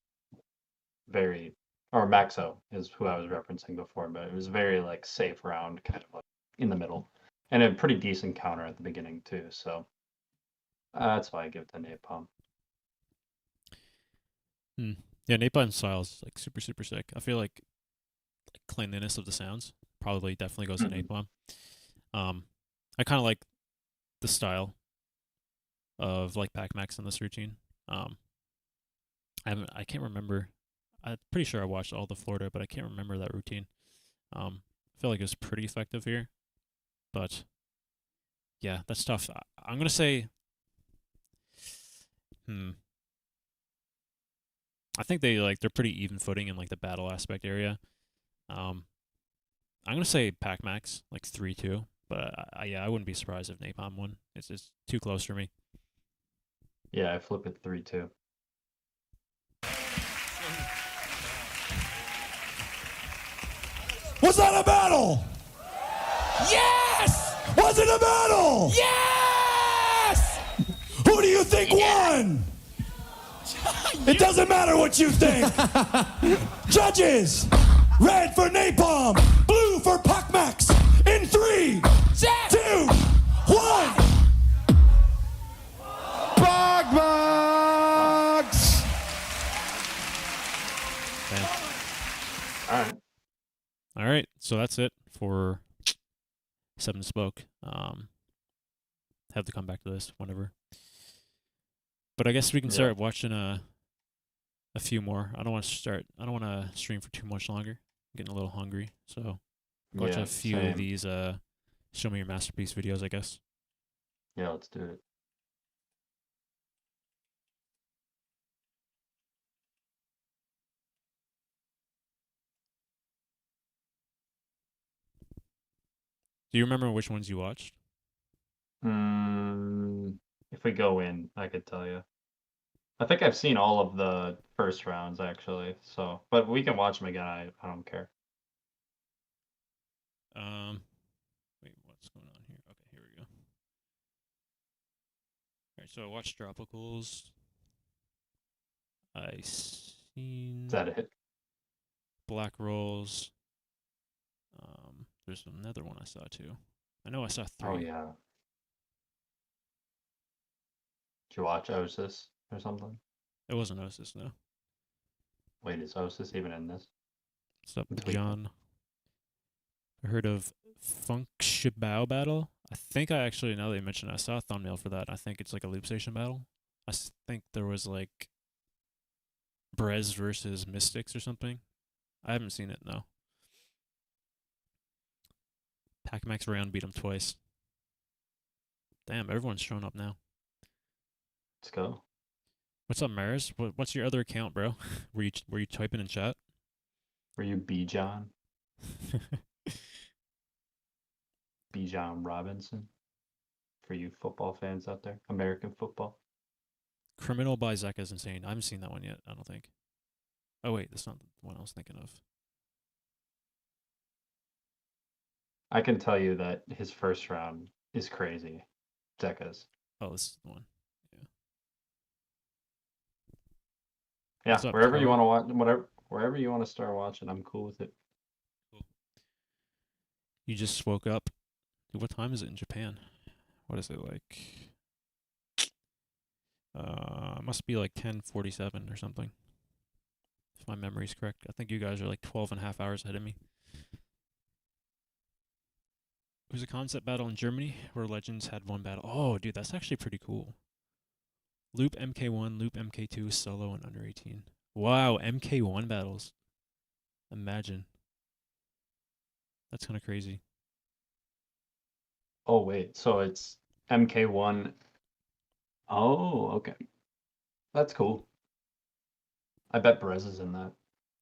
Speaker 2: or Maxo is who I was referencing before, but it was very like safe round, kind of like in the middle, and a pretty decent counter at the beginning too. So That's why I give it to Napom.
Speaker 1: Yeah, Napalm style is like super super sick. I feel like cleanliness of the sounds probably definitely goes to Napalm. I kind of like the style of like PacMax in this routine. I can't remember. I'm pretty sure I watched all the Florida, but I can't remember that routine. I feel like it was pretty effective here, but yeah, that's tough. I'm gonna say, I think they're pretty even footing in like the battle aspect area. I'm gonna say PacMax like 3-2, but I wouldn't be surprised if Napalm won. It's just too close for me.
Speaker 2: Yeah, I flip it 3-2.
Speaker 5: Was that a battle? Yes! Was it a battle? Yes! Who do you think won? It doesn't matter what you think. Judges, red for Napalm, blue for PacMax. In 3, 2, 1. PacMax!
Speaker 2: All
Speaker 1: right, so that's it for 7 Spoke. Have to come back to this whenever. But I guess we can start watching a few more. I don't want to stream for too much longer. I'm getting a little hungry, so watch a few of these show me your masterpiece videos, I guess.
Speaker 2: Yeah, let's do it.
Speaker 1: Do you remember which ones you watched?
Speaker 2: If we go in, I could tell you. I think I've seen all of the first rounds actually. So, but we can watch them again. I don't care.
Speaker 1: Wait, what's going on here? Okay, here we go. All right, so I watched Tropicals. I seen.
Speaker 2: Is that it?
Speaker 1: Black Rolls. There's another one I saw too. I know I saw 3.
Speaker 2: Oh yeah. Did you watch Osis or something?
Speaker 1: It wasn't Osis, no.
Speaker 2: Wait, is Osis even in this?
Speaker 1: What's up, John? I heard of Funk Shibao Battle. I think now that you mentioned it, I saw a thumbnail for that. I think it's like a loop station battle. I think there was like Brez versus Mystics or something. I haven't seen it, no. PacMax round beat him twice. Damn, everyone's showing up now.
Speaker 2: Let's go.
Speaker 1: What's up, Maris? What's your other account, bro? Were you typing in chat?
Speaker 2: Were you Bijan? Bijan Robinson? For you football fans out there, American football.
Speaker 1: Criminal by Zach is insane. I haven't seen that one yet. I don't think. Oh wait, that's not the one I was thinking of.
Speaker 2: I can tell you that his first round is crazy. Zeka's.
Speaker 1: Oh, this is the one.
Speaker 2: Yeah, wherever you want to watch, wherever you want to start watching, I'm cool with it.
Speaker 1: Cool. You just woke up. Dude, what time is it in Japan? What is it like? It must be like 10:47 or something. If my memory's correct. I think you guys are like 12.5 hours ahead of me. It was a concept battle in Germany where Legends had one battle. Oh, dude, that's actually pretty cool. Loop MK1, Loop MK2, solo, and under 18. Wow, MK1 battles. Imagine. That's kind of crazy.
Speaker 2: Oh, wait. So it's MK1. Oh, okay. That's cool. I bet Brez is in that.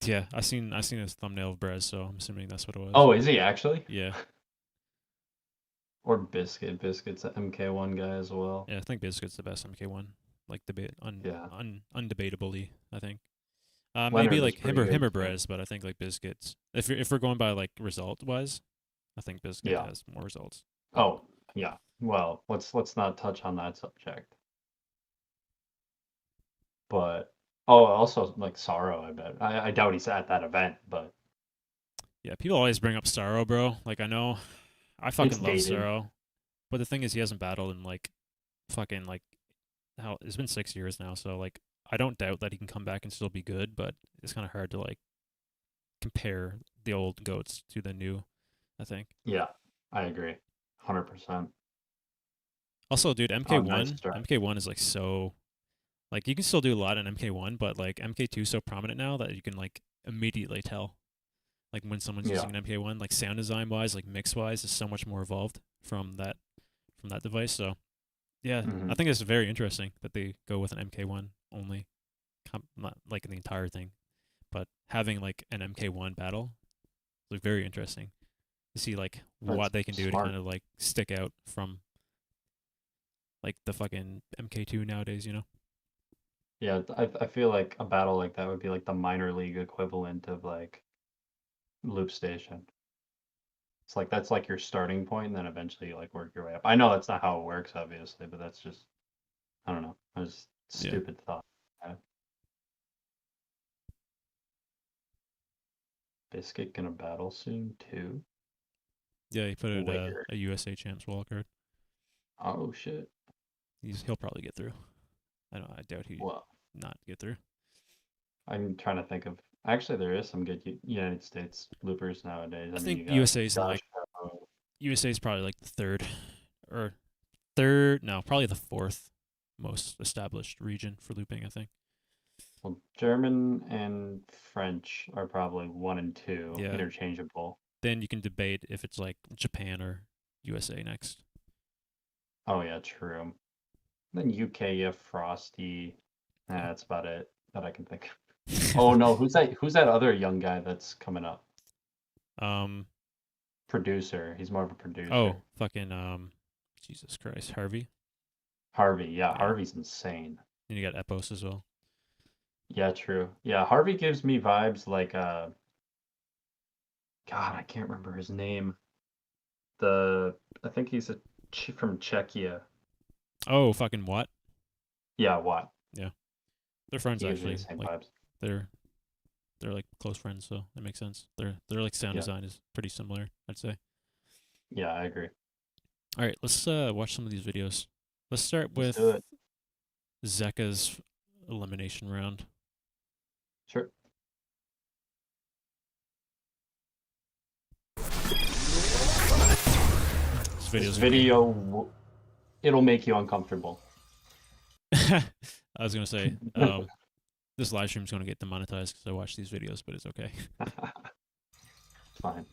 Speaker 1: Yeah, I seen his thumbnail of Brez, so I'm assuming that's what it was.
Speaker 2: Oh, is he actually?
Speaker 1: Yeah.
Speaker 2: Or Biscuit. Biscuit's an MK1 guy as well.
Speaker 1: Yeah, I think Biscuit's the best MK1. Like undebatably, I think. Maybe like him or Brez, but I think like Biscuit's. If we're going by like result wise, I think Biscuit has more results.
Speaker 2: Oh yeah. Well, let's not touch on that subject. But also like Sorrow. I bet. I doubt he's at that event, but.
Speaker 1: Yeah, people always bring up Sorrow, bro. Like I know, I fucking love
Speaker 2: dated.
Speaker 1: Sorrow, but the thing is, he hasn't battled in like fucking like how it's been 6 years now, so like I don't doubt that he can come back and still be good, but it's kind of hard to like compare the old goats to the new, I think.
Speaker 2: Yeah, I agree. 100%.
Speaker 1: Also, dude,
Speaker 2: Oh,
Speaker 1: MK1,
Speaker 2: nice try.
Speaker 1: MK1 is like so, like you can still do a lot in MK1, but like MK2 is so prominent now that you can like immediately tell, like when someone's
Speaker 2: Yeah.
Speaker 1: using an MK1, like sound design wise, like mix wise, is so much more evolved from that device. So, yeah,
Speaker 2: Mhm.
Speaker 1: I think it's very interesting that they go with an MK1 only, not like the entire thing, but having like an MK1 battle, is like very interesting to see like what
Speaker 2: That's
Speaker 1: they can do
Speaker 2: smart.
Speaker 1: to kind of like stick out from like the fucking MK2 nowadays, you know?
Speaker 2: Yeah, I feel like a battle like that would be like the minor league equivalent of like Loop Station. It's like that's like your starting point, and then eventually you like work your way up. I know that's not how it works, obviously, but that's just I don't know. I was
Speaker 1: Yeah.
Speaker 2: stupid thought. Biscuit gonna battle soon too.
Speaker 1: Yeah, he put out
Speaker 2: Where?
Speaker 1: a USA Champs wall card.
Speaker 2: Oh shit.
Speaker 1: He'll probably get through. I doubt he
Speaker 2: Well,
Speaker 1: not get through.
Speaker 2: I'm trying to think of. Actually, there is some good United States loopers nowadays.
Speaker 1: I
Speaker 2: mean,
Speaker 1: think
Speaker 2: you got
Speaker 1: USA's in,
Speaker 2: Josh
Speaker 1: like
Speaker 2: Harrow.
Speaker 1: USA's probably like the probably the fourth most established region for looping, I think.
Speaker 2: Well, German and French are probably 1 and 2
Speaker 1: Yeah.
Speaker 2: interchangeable.
Speaker 1: Then you can debate if it's like Japan or USA next.
Speaker 2: Oh yeah, true. Then UK, you have Frosty. That's about it that I can think of. Oh no, who's that other young guy that's coming up? Producer. He's more of a producer.
Speaker 1: Oh, fucking Jesus Christ, Harvey.
Speaker 2: Harvey. Yeah,
Speaker 1: Yeah.
Speaker 2: Harvey's insane.
Speaker 1: And you got Epos as well.
Speaker 2: Yeah, true. Yeah, Harvey gives me vibes like God, I can't remember his name. I think he's from Czechia.
Speaker 1: Oh, fucking what?
Speaker 2: Yeah, what?
Speaker 1: They're friends
Speaker 2: He gives me
Speaker 1: actually.
Speaker 2: the same
Speaker 1: Like
Speaker 2: vibes.
Speaker 1: they're like close friends, so that makes sense. They're like sound
Speaker 2: Yeah.
Speaker 1: design is pretty similar, I'd say.
Speaker 2: Yeah, I agree.
Speaker 1: All right, let's watch some of these videos. Let's start
Speaker 2: Let's
Speaker 1: with
Speaker 2: do it.
Speaker 1: Zeka's elimination round.
Speaker 2: Sure. This video, it'll make you uncomfortable.
Speaker 1: I was gonna say, this live stream's gonna get demonetized because I watch these videos, but it's okay.
Speaker 2: Fine.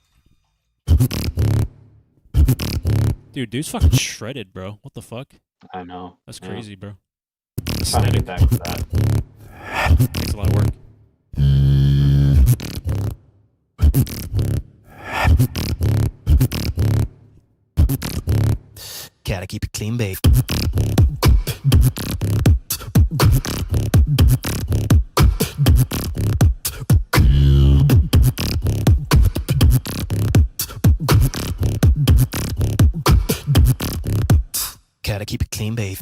Speaker 1: Dude's fucking shredded, bro. What the fuck?
Speaker 2: I know.
Speaker 1: That's
Speaker 2: Yeah.
Speaker 1: crazy, bro.
Speaker 2: Trying to get back to that.
Speaker 1: Takes a lot of work.
Speaker 3: Gotta keep it clean, babe. Gotta keep it clean, babe.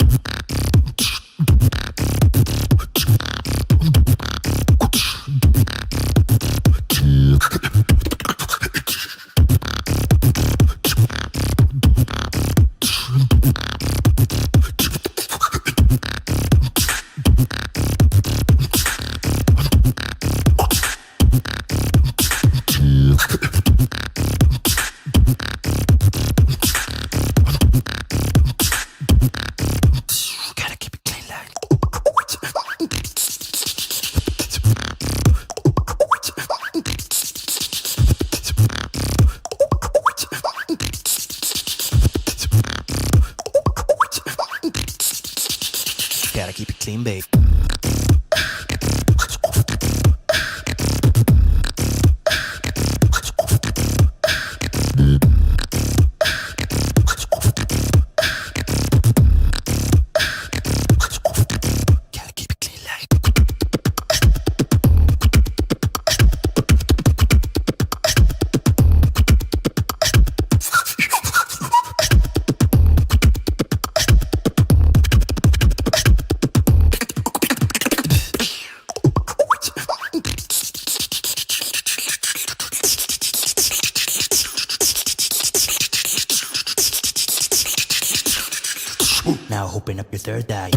Speaker 3: Gotta keep it clean, like. Gotta keep it clean, babe. Gotta keep it clean, like. Now open up your third eye.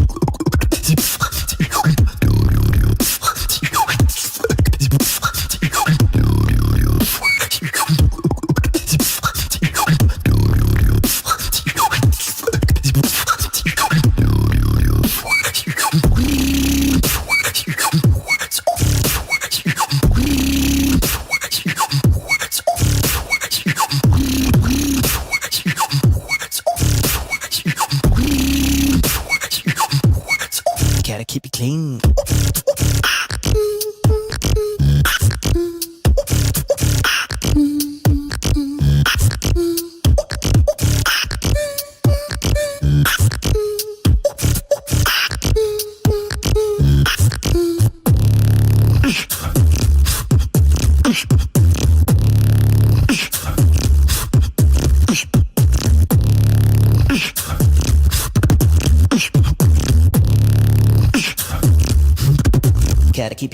Speaker 3: Gotta keep it clean.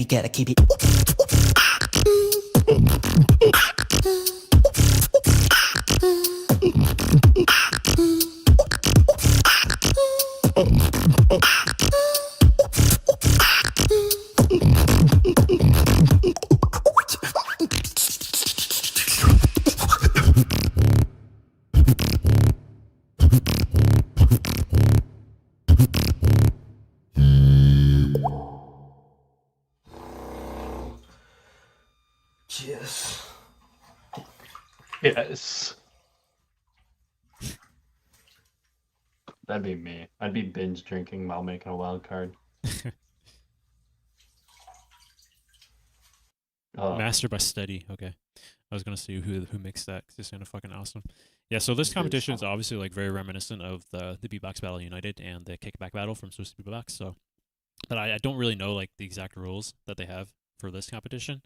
Speaker 3: Gotta keep it.
Speaker 6: Yes.
Speaker 2: Yes. That'd be me. I'd be binge drinking while making a wild card.
Speaker 1: Master by Steady. Okay. I was gonna see who mixed that 'cause it's kind of fucking awesome. Yeah, so this
Speaker 2: It is
Speaker 1: competition is
Speaker 2: fun.
Speaker 1: obviously like very reminiscent of the Beatbox Battle United and the Kickback Battle from Swiss Beatbox. So, but I don't really know like the exact rules that they have for this competition.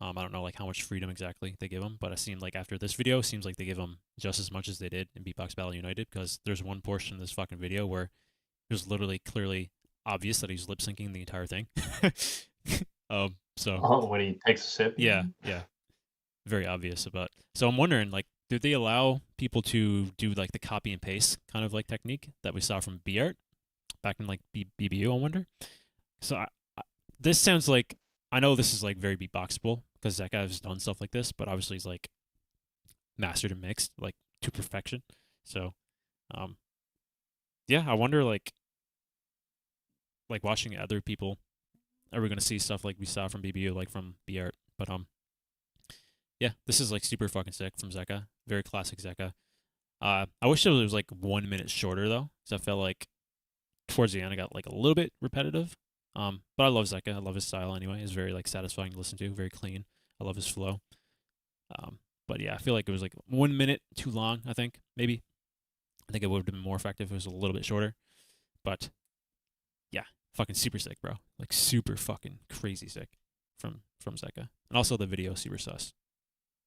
Speaker 1: I don't know like how much freedom exactly they give them, but it seemed like after this video, it seems like they give them just as much as they did in Beatbox Battle United because there's one portion of this fucking video where it was literally clearly obvious that he's lip syncing the entire thing. So
Speaker 2: Oh, when he takes a sip? you
Speaker 1: yeah,
Speaker 2: mean?
Speaker 1: yeah, very obvious about. So I'm wondering, like, did they allow people to do like the copy and paste kind of like technique that we saw from B Art back in like BBU? I wonder. So this sounds like I know this is like very beatboxable because that guy has done stuff like this, but obviously he's like mastered and mixed like to perfection. So, yeah, I wonder like watching other people, are we gonna see stuff like we saw from BBU, like from B Art? But yeah, this is like super fucking sick from Zeka. Very classic Zeka. I wish it was like 1 minute shorter though, because I felt like towards the end I got like a little bit repetitive. But I love Zeka. I love his style anyway. It's very like satisfying to listen to. Very clean. I love his flow. But yeah, I feel like it was like 1 minute too long. I think maybe. I think it would have been more effective if it was a little bit shorter. But yeah, fucking super sick, bro. Like super fucking crazy sick from Zeka. And also the video super sus.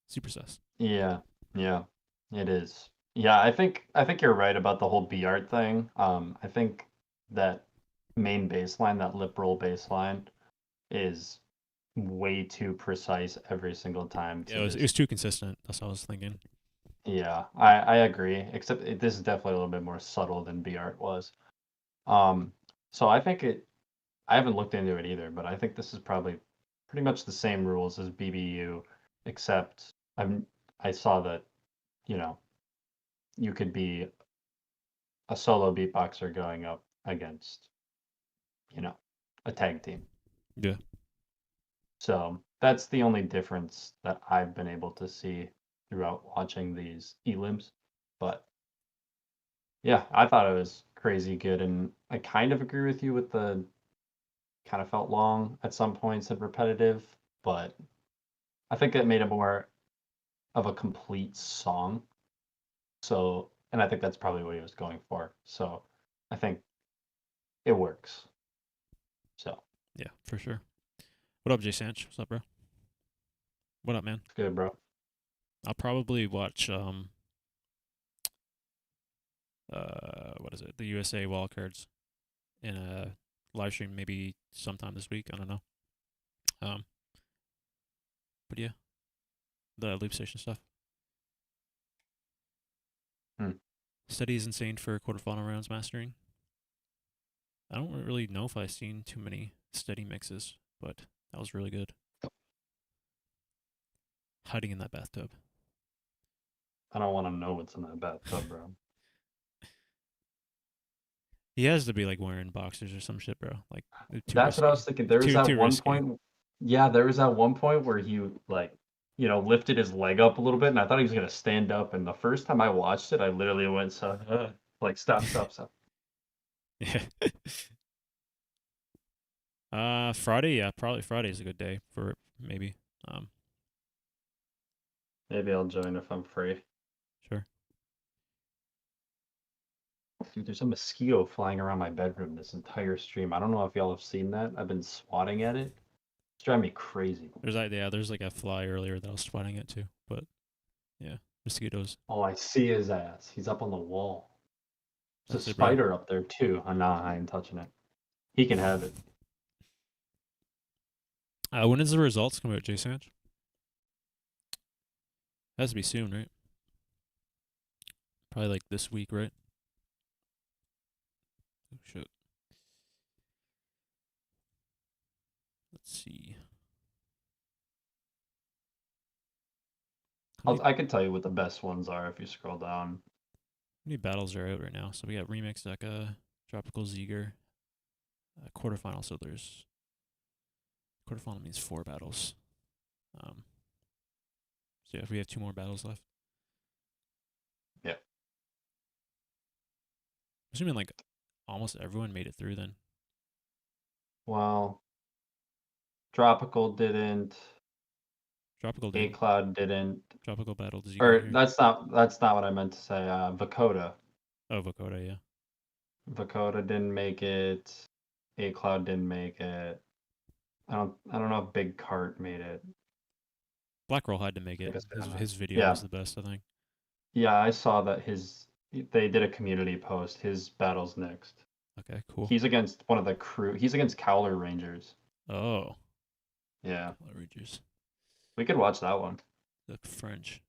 Speaker 1: Super sus.
Speaker 2: Yeah, it is. Yeah, I think you're right about the whole B art thing. I think that main baseline, that lip roll baseline, is way too precise every single time
Speaker 1: Yeah,
Speaker 2: to
Speaker 1: it was too consistent. That's what I was thinking.
Speaker 2: Yeah, I agree. Except this is definitely a little bit more subtle than B art was. So I think I haven't looked into it either, but I think this is probably pretty much the same rules as BBU, except I saw that, you know, you could be a solo beatboxer going up against, a tag team.
Speaker 1: Yeah.
Speaker 2: So that's the only difference that I've been able to see throughout watching these elims. But yeah, I thought it was crazy good, and I kind of agree with you with the kind of felt long at some points and repetitive, but I think it made it more of a complete song. So, and I think that's probably what he was going for. So, I think it works. So,
Speaker 1: Yeah, for sure. What up, Jay Sanch? What's up, bro? What up, man?
Speaker 2: it's good, bro.
Speaker 1: I'll probably watch what is it? The USA wildcards in a live stream maybe sometime this week. I don't know. But yeah, the loop station stuff. Steady is insane for quarterfinal rounds mastering. I don't really know if I've seen too many steady mixes, but that was really good. Hiding in that bathtub.
Speaker 2: I don't want to know what's in that bathtub, bro.
Speaker 1: He has to be like wearing boxers or some shit, bro. Like
Speaker 2: That's what I was thinking. There was that one
Speaker 1: risky.
Speaker 2: point. Yeah, there was that one point where he like, lifted his leg up a little bit, and I thought he was gonna stand up. And the first time I watched it, I literally went, like, stop.
Speaker 1: Yeah. Friday, yeah, probably Friday is a good day for it, maybe.
Speaker 2: Maybe I'll join if I'm free.
Speaker 1: Sure.
Speaker 2: Dude, there's a mosquito flying around my bedroom this entire stream. I don't know if y'all have seen that. I've been swatting at it. It's driving me crazy.
Speaker 1: There's like a fly earlier that I was swatting at too, but yeah, mosquitoes.
Speaker 2: Oh, I see his ass. He's up on the wall. There's a
Speaker 1: That's it, bro.
Speaker 2: spider up there too. Oh, no, I ain't touching it. He can have it.
Speaker 1: When is the results coming out, J Sanch? Has to be soon, right? Probably like this week, right? Oh shit. Let's see.
Speaker 2: I can tell you what the best ones are if you scroll down.
Speaker 1: How many battles are out right now? So we got Remix Deca, Tropical Ziegler, quarterfinal. So there's quarterfinal means 4 battles. So yeah, we have 2 more battles left.
Speaker 2: Yeah.
Speaker 1: Assuming like almost everyone made it through then.
Speaker 2: Well, Tropical didn't.
Speaker 1: Tropical
Speaker 2: A
Speaker 1: did.
Speaker 2: Cloud didn't.
Speaker 1: Tropical battled
Speaker 2: Or
Speaker 1: Ziegler.
Speaker 2: that's not what I meant to say. Vakoda.
Speaker 1: Oh, Vokoda, yeah.
Speaker 2: Vakoda didn't make it. A Cloud didn't make it. I don't know if Big Cart made it.
Speaker 1: Black Roll had to make
Speaker 2: I
Speaker 1: it.
Speaker 2: guess they don't know.
Speaker 1: His video
Speaker 2: Yeah.
Speaker 1: was the best, I think.
Speaker 2: Yeah, I saw that they did a community post. His battle's next.
Speaker 1: Okay, cool.
Speaker 2: He's against one of the crew. He's against Cowler Rangers.
Speaker 1: Oh,
Speaker 2: Yeah,
Speaker 1: Rangers.
Speaker 2: we could watch that one.
Speaker 1: The French.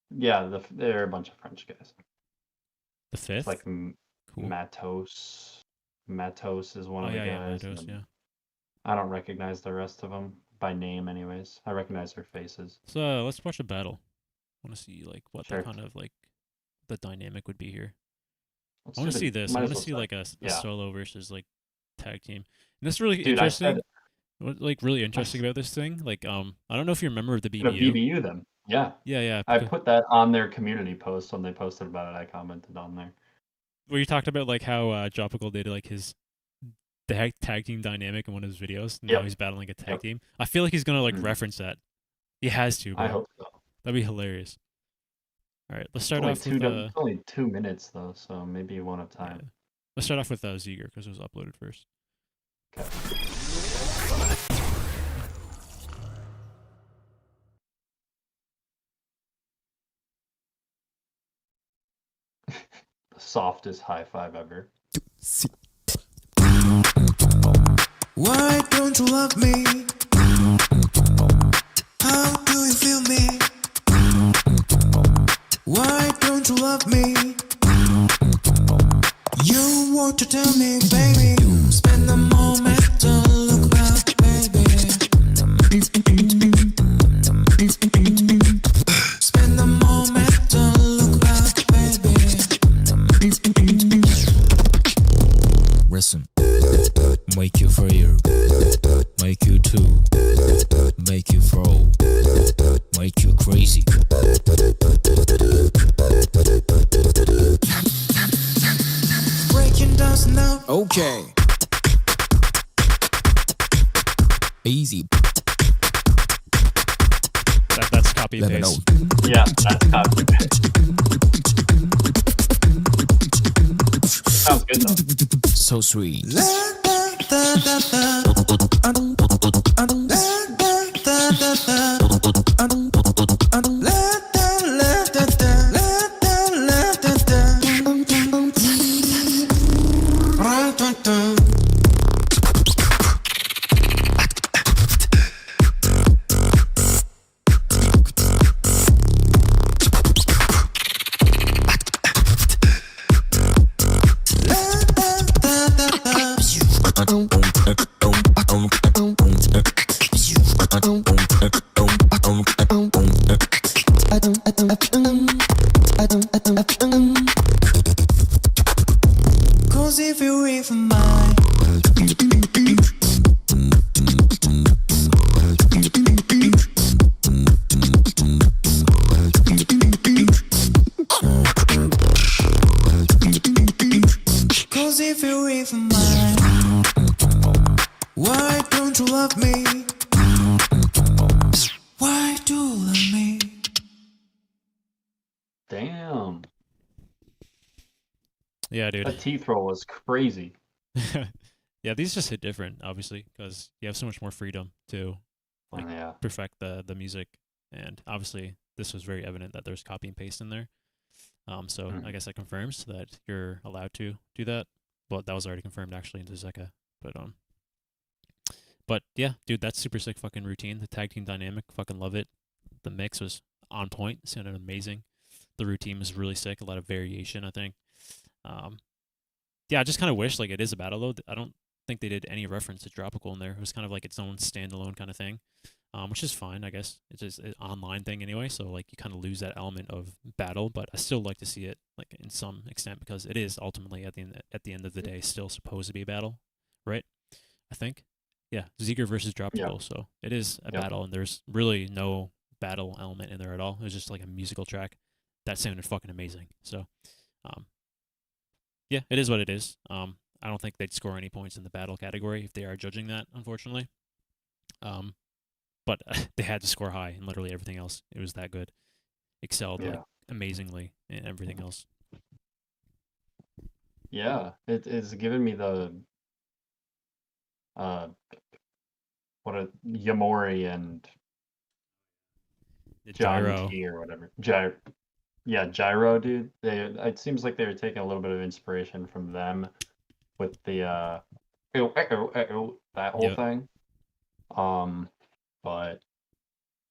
Speaker 2: Yeah, they're a bunch of French guys.
Speaker 1: The 5th?
Speaker 2: It's like
Speaker 1: cool.
Speaker 2: Matos. Matos is one
Speaker 1: Oh,
Speaker 2: of the
Speaker 1: yeah,
Speaker 2: guys.
Speaker 1: Matos,
Speaker 2: and
Speaker 1: yeah.
Speaker 2: I don't recognize the rest of them by name, anyways. I recognize their faces.
Speaker 1: So let's watch a battle. I want to see like what
Speaker 2: Sure.
Speaker 1: the kind of like the dynamic would be here.
Speaker 2: Let's
Speaker 1: I want
Speaker 2: do
Speaker 1: to see this. I
Speaker 2: might
Speaker 1: want
Speaker 2: as
Speaker 1: to
Speaker 2: well
Speaker 1: see
Speaker 2: start.
Speaker 1: like a
Speaker 2: Yeah.
Speaker 1: solo versus like tag team. And this is really
Speaker 2: Dude,
Speaker 1: interesting.
Speaker 2: I said
Speaker 1: What like really interesting about this thing? Like I don't know if you're a member of the
Speaker 2: gonna
Speaker 1: BBU.
Speaker 2: BBU them. Yeah,
Speaker 1: Yeah.
Speaker 2: I put that on their community post when they posted about it. I commented on there.
Speaker 1: Where you talked about like how Tropical did like his tag team dynamic in one of his videos. And now
Speaker 2: Yep.
Speaker 1: he's battling a tag
Speaker 2: Yep.
Speaker 1: team. I feel like he's gonna like
Speaker 2: Mhm.
Speaker 1: reference that. He has to, bro.
Speaker 2: I hope so.
Speaker 1: That'd be hilarious. All right, let's
Speaker 2: It's
Speaker 1: start
Speaker 2: only
Speaker 1: off
Speaker 2: two,
Speaker 1: with
Speaker 2: it's only 2 minutes though, so maybe you won't have
Speaker 1: yeah.
Speaker 2: time.
Speaker 1: Let's start off with Ziegler because it was uploaded first.
Speaker 2: The softest high five ever.
Speaker 3: Why don't you love me? How do you feel me? Why don't you love me? You want to tell me, baby. Spend the moment to look back, baby. Spend the moment to look back, baby.
Speaker 8: Listen, make you free, make you too, make you throw, make you crazy.
Speaker 3: Breaking down now.
Speaker 8: Okay. Easy.
Speaker 1: That's copy
Speaker 8: Let me know.
Speaker 1: paste.
Speaker 2: Yeah, that's copy paste. Sounds good though.
Speaker 8: So sweet.
Speaker 3: don't you love me? Why do you love me?
Speaker 2: Damn.
Speaker 1: Yeah, dude.
Speaker 2: That teeth roll was crazy.
Speaker 1: Yeah, these just hit different, obviously, because you have so much more freedom to like
Speaker 2: Yeah.
Speaker 1: perfect the music, and obviously this was very evident that there's copy and paste in there. So I guess that confirms that you're allowed to do that. Well, that was already confirmed actually into Zeka, but yeah, dude, that's super sick fucking routine. The tag team dynamic, fucking love it. The mix was on point, sounded amazing. The routine was really sick, a lot of variation, I think. Yeah, I just kind of wish like it is a battle though. I don't think they did any reference to Tropical in there. It was kind of like its own standalone kind of thing, which is fine, I guess. It's just an online thing anyway, so like you kind of lose that element of battle. But I still like to see it like in some extent because it is ultimately at the end of the day still supposed to be a battle, right? I think, yeah, Ziegler versus Tropical, so it is a battle, and there's really no battle element in there at all. It was just like a musical track that sounded fucking amazing. So, yeah, it is what it is. I don't think they'd score any points in the battle category if they are judging that, unfortunately. But they had to score high in literally everything else. It was that good. Excelled like amazingly in everything else.
Speaker 2: Yeah, it is giving me the what a Yamori and John
Speaker 1: Gyro.
Speaker 2: T or whatever. Gyro, dude. It seems like they were taking a little bit of inspiration from them with the that whole thing. But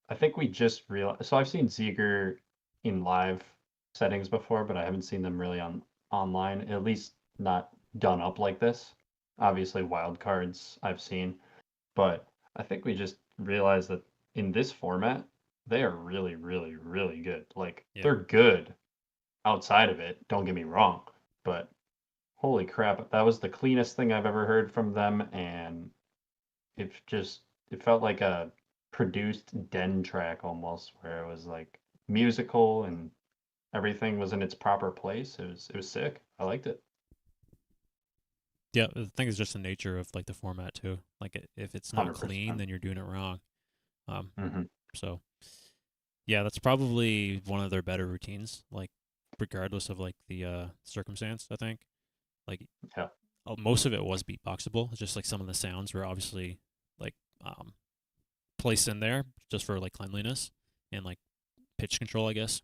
Speaker 2: I think we just realized. So I've seen Ziegler in live settings before, but I haven't seen them really online. At least not done up like this. Obviously, wildcards I've seen, but I think we just realized that in this format, they are really, really, really good. Like they're good outside of it. Don't get me wrong, but holy crap, that was the cleanest thing I've ever heard from them, and it felt like a produced den track almost, where it was like musical and everything was in its proper place. It was sick. I liked it.
Speaker 1: Yeah, the thing is just the nature of like the format too. Like if it's not
Speaker 2: 100%.
Speaker 1: clean, then you're doing it wrong.
Speaker 2: Mm-hmm.
Speaker 1: So yeah, that's probably one of their better routines. Like regardless of like the circumstance, I think. Like most of it was beatboxable. It's just like some of the sounds were obviously like placed in there just for like cleanliness and like pitch control, I guess.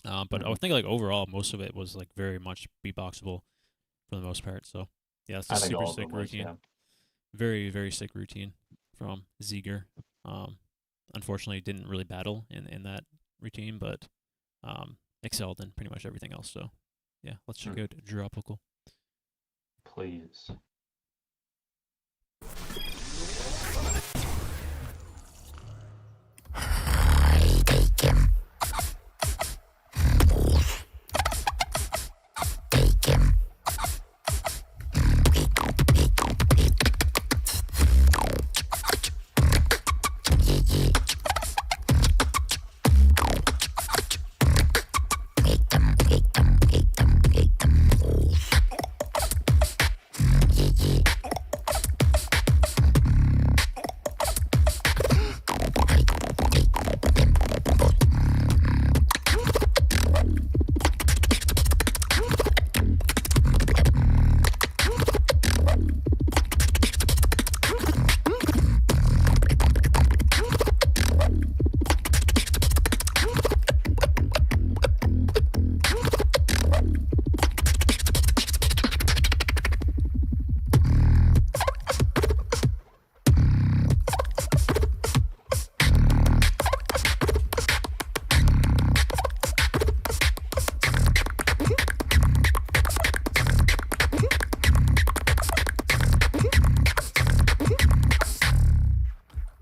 Speaker 1: But I would think like overall most of it was like very much beatboxable for the most part. So yeah, it's a super sick routine. Very, very sick routine from Ziegler. Unfortunately didn't really battle in that routine, but excelled in pretty much everything else. So yeah, let's check out Tropical.
Speaker 2: Please.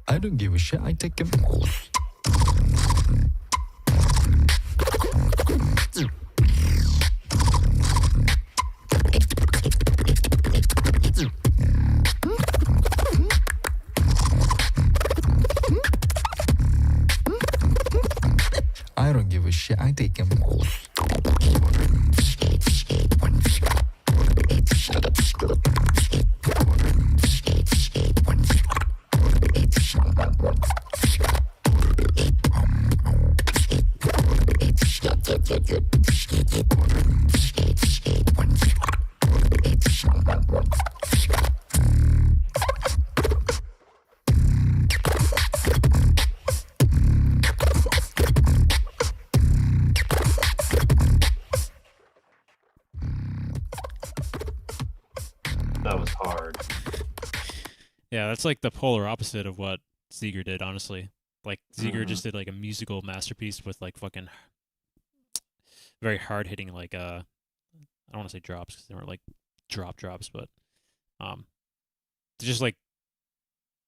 Speaker 8: I don't give a shit. I take him. I don't give a shit. I take him.
Speaker 1: Yeah, that's like the polar opposite of what Seeger did, honestly. Like Seeger
Speaker 2: Mhm.
Speaker 1: just did like a musical masterpiece with like fucking very hard hitting like I don't want to say drops because they weren't like drops, but um just like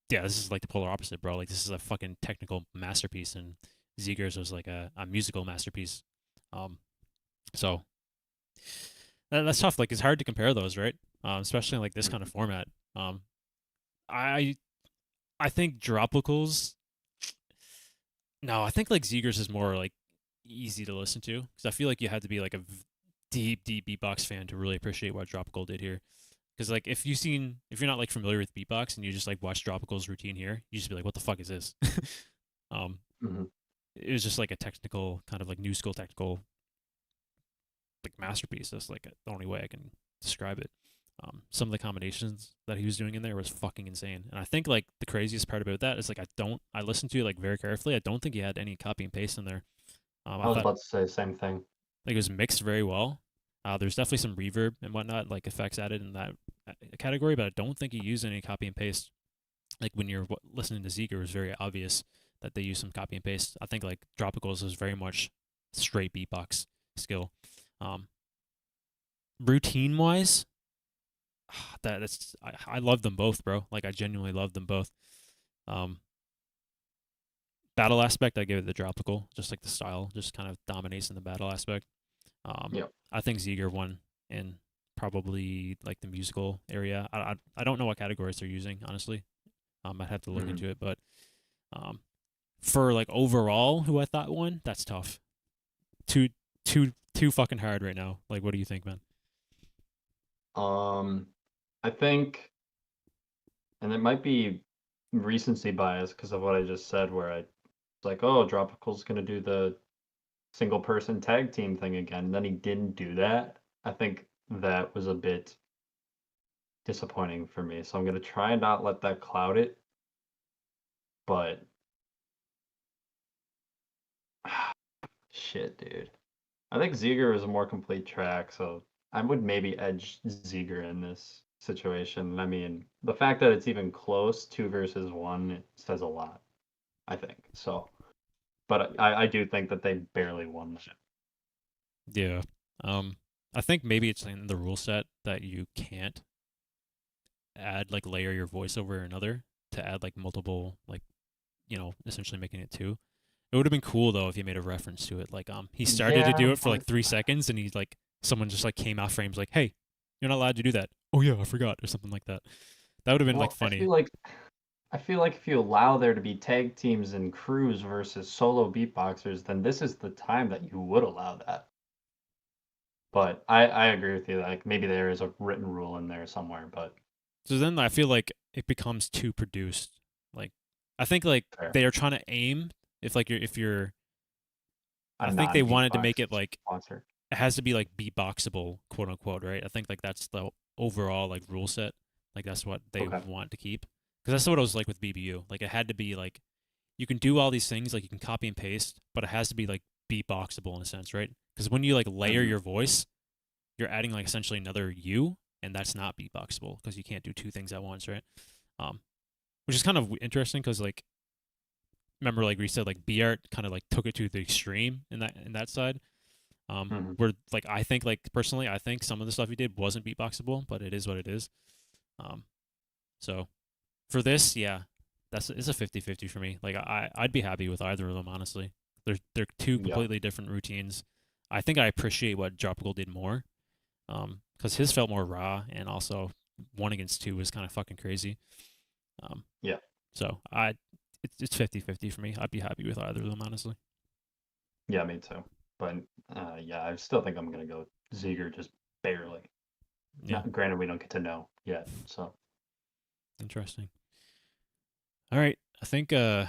Speaker 1: yeah, this is like the polar opposite, bro. Like this is a fucking technical masterpiece, and Seeger's was like a musical masterpiece. Um, so that's tough. Like it's hard to compare those, right? Especially in like this kind of format. Um, I I think Dropicals. No, I think like Seeger's is more like easy to listen to because I feel like you had to be like a deep beatbox fan to really appreciate what Dropical did here. Because like if you're not like familiar with beatbox and you just like watch Dropical's routine here, you just be like, what the fuck is this? um,
Speaker 2: Mhm.
Speaker 1: it was just like a technical kind of like new school technical like masterpiece. That's like the only way I can describe it. Some of the combinations that he was doing in there was fucking insane. And I think like the craziest part about that is like I listened to it like very carefully. I don't think he had any copy and paste in there.
Speaker 2: I
Speaker 1: I
Speaker 2: was
Speaker 1: thought
Speaker 2: about to say the same thing.
Speaker 1: like it was mixed very well. There's definitely some reverb and whatnot, like effects added in that category, but I don't think he used any copy and paste. Like when you're listening to Zeke, it was very obvious that they used some copy and paste. I think like Tropicals was very much straight beatbox skill. Routine wise, I love them both, bro. Like I genuinely love them both. Battle aspect, I give it the Tropical, just like the style, just kind of dominates in the battle aspect.
Speaker 2: Yep.
Speaker 1: I think Ziegler won in probably like the musical area. I don't know what categories they're using, honestly. I'd have to look
Speaker 2: Mhm.
Speaker 1: into it, but for like overall, who I thought won, that's tough. Too fucking hard right now. Like, what do you think, man?
Speaker 2: I think, and it might be recency bias because of what I just said, where I was like, oh, Tropical's gonna do the single person tag team thing again. And then he didn't do that. I think that was a bit disappointing for me. So I'm gonna try and not let that cloud it. But shit, dude. I think Ziegler is a more complete track, so I would maybe edge Ziegler in this situation. I mean, the fact that it's even close, 2 versus 1, it says a lot, I think. So, but I do think that they barely won that.
Speaker 1: Yeah. I think maybe it's in the rule set that you can't add like layer your voice over another to add like multiple like essentially making it two. It would have been cool though if he made a reference to it. Like he started to
Speaker 2: Yeah,
Speaker 1: do it for like
Speaker 2: but
Speaker 1: 3 seconds and he's like someone just like came off frames like, hey, you're not allowed to do that. Oh yeah, I forgot or something like that. That would have been like
Speaker 2: well,
Speaker 1: funny.
Speaker 2: I feel like if you allow there to be tag teams and crews versus solo beatboxers, then this is the time that you would allow that. But I agree with you. Like maybe there is a written rule in there somewhere, but
Speaker 1: So then I feel like it becomes too produced. Like I think like
Speaker 2: fair.
Speaker 1: they are trying to aim if you're I
Speaker 2: A
Speaker 1: think they wanted to
Speaker 2: non-beatbox
Speaker 1: make it like
Speaker 2: sponsor.
Speaker 1: it has to be like beatboxable, quote unquote, right? I think like that's the overall like rule set. Like that's what they
Speaker 2: Okay.
Speaker 1: want to keep. Because that's what it was like with BBU. Like it had to be like you can do all these things, like you can copy and paste, but it has to be like beatboxable in a sense, right? Because when you like layer
Speaker 2: Mhm.
Speaker 1: your voice, you're adding like essentially another you, and that's not beatboxable because you can't do two things at once, right? Um, which is kind of interesting because like remember like we said like B art kind of like took it to the extreme in that side.
Speaker 2: Mhm.
Speaker 1: Where like I think like personally I think some of the stuff he did wasn't beatboxable, but it is what it is. So for this, yeah, it's a 50-50 for me. Like I'd be happy with either of them honestly. They're two
Speaker 2: Yeah.
Speaker 1: completely different routines. I think I appreciate what Tropical did more. Because his felt more raw, and also 1 against 2 was kind of fucking crazy.
Speaker 2: Yeah.
Speaker 1: So it's 50-50 for me. I'd be happy with either of them, honestly.
Speaker 2: Yeah, me too. But yeah, I still think I'm gonna go Ziegler just barely.
Speaker 1: Yeah,
Speaker 2: Granted, we don't get to know yet, so
Speaker 1: interesting. All right, I think probably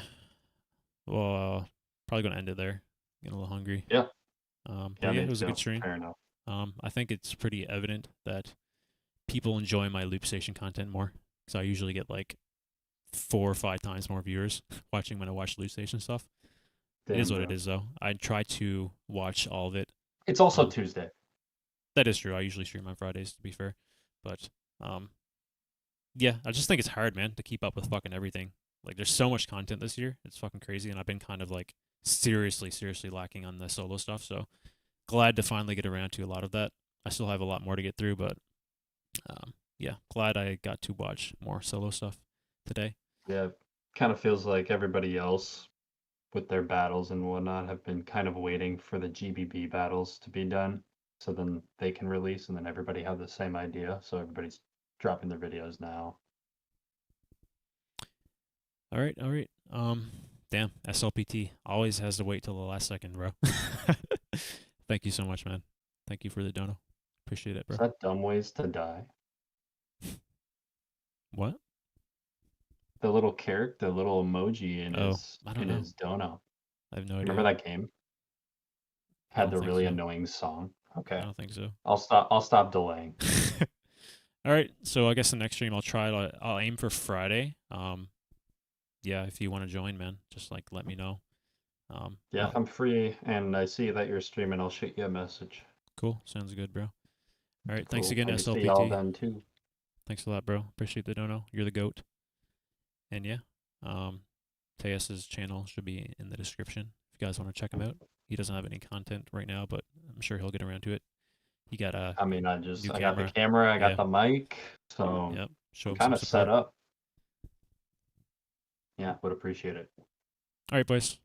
Speaker 1: gonna end it there. Getting a little hungry.
Speaker 2: yeah,
Speaker 1: But
Speaker 2: yeah,
Speaker 1: yeah,
Speaker 2: me
Speaker 1: it was a
Speaker 2: too.
Speaker 1: good stream.
Speaker 2: Fair enough.
Speaker 1: I think it's pretty evident that people enjoy my loop station content more because I usually get like 4 or 5 times more viewers watching when I watch loop station stuff. It
Speaker 2: Damn,
Speaker 1: is what
Speaker 2: bro.
Speaker 1: it is, though. I try to watch all of it.
Speaker 2: It's also
Speaker 1: Um,
Speaker 2: Tuesday.
Speaker 1: That is true. I usually stream on Fridays, to be fair, but yeah, I just think it's hard, man, to keep up with fucking everything. Like, there's so much content this year. It's fucking crazy, and I've been kind of like seriously lacking on the solo stuff. So glad to finally get around to a lot of that. I still have a lot more to get through, but yeah, glad I got to watch more solo stuff today.
Speaker 2: Yeah, kind of feels like everybody else with their battles and whatnot have been kind of waiting for the GBB battles to be done, so then they can release, and then everybody have the same idea. So everybody's dropping their videos now.
Speaker 1: All right. Damn, SLPT always has to wait till the last second, bro. Thank you so much, man. Thank you for the dono. Appreciate it, bro.
Speaker 2: Is that dumb ways to die?
Speaker 1: What?
Speaker 2: The little character, the little emoji in
Speaker 1: I don't know.
Speaker 2: his dono.
Speaker 1: I have no idea.
Speaker 2: Remember that game?
Speaker 1: I
Speaker 2: Had
Speaker 1: don't
Speaker 2: the
Speaker 1: think
Speaker 2: really
Speaker 1: so.
Speaker 2: annoying song. Okay,
Speaker 1: I don't think so.
Speaker 2: I'll stop delaying.
Speaker 1: All right, so I guess the next stream I'll aim for Friday. Yeah, if you want to join, man, just like let me know.
Speaker 2: Yeah, if I'm free and I see that you're streaming, I'll shoot you a message.
Speaker 1: Cool, sounds good, bro. All right, thanks
Speaker 2: Cool.
Speaker 1: again,
Speaker 2: I can see y'all
Speaker 1: SLPT.
Speaker 2: then too.
Speaker 1: Thanks a lot, bro. Appreciate the dono. You're the goat. And yeah, Teas's channel should be in the description if you guys want to check him out. He doesn't have any content right now, but I'm sure he'll get around to it. He got a
Speaker 2: I mean, I
Speaker 1: new
Speaker 2: got the
Speaker 1: camera.
Speaker 2: camera, I got
Speaker 1: Yeah.
Speaker 2: the mic, so
Speaker 1: Yep, show
Speaker 2: I'm
Speaker 1: him
Speaker 2: kind
Speaker 1: some
Speaker 2: of set
Speaker 1: support.
Speaker 2: up. Yeah, would appreciate it.
Speaker 1: All right, boys.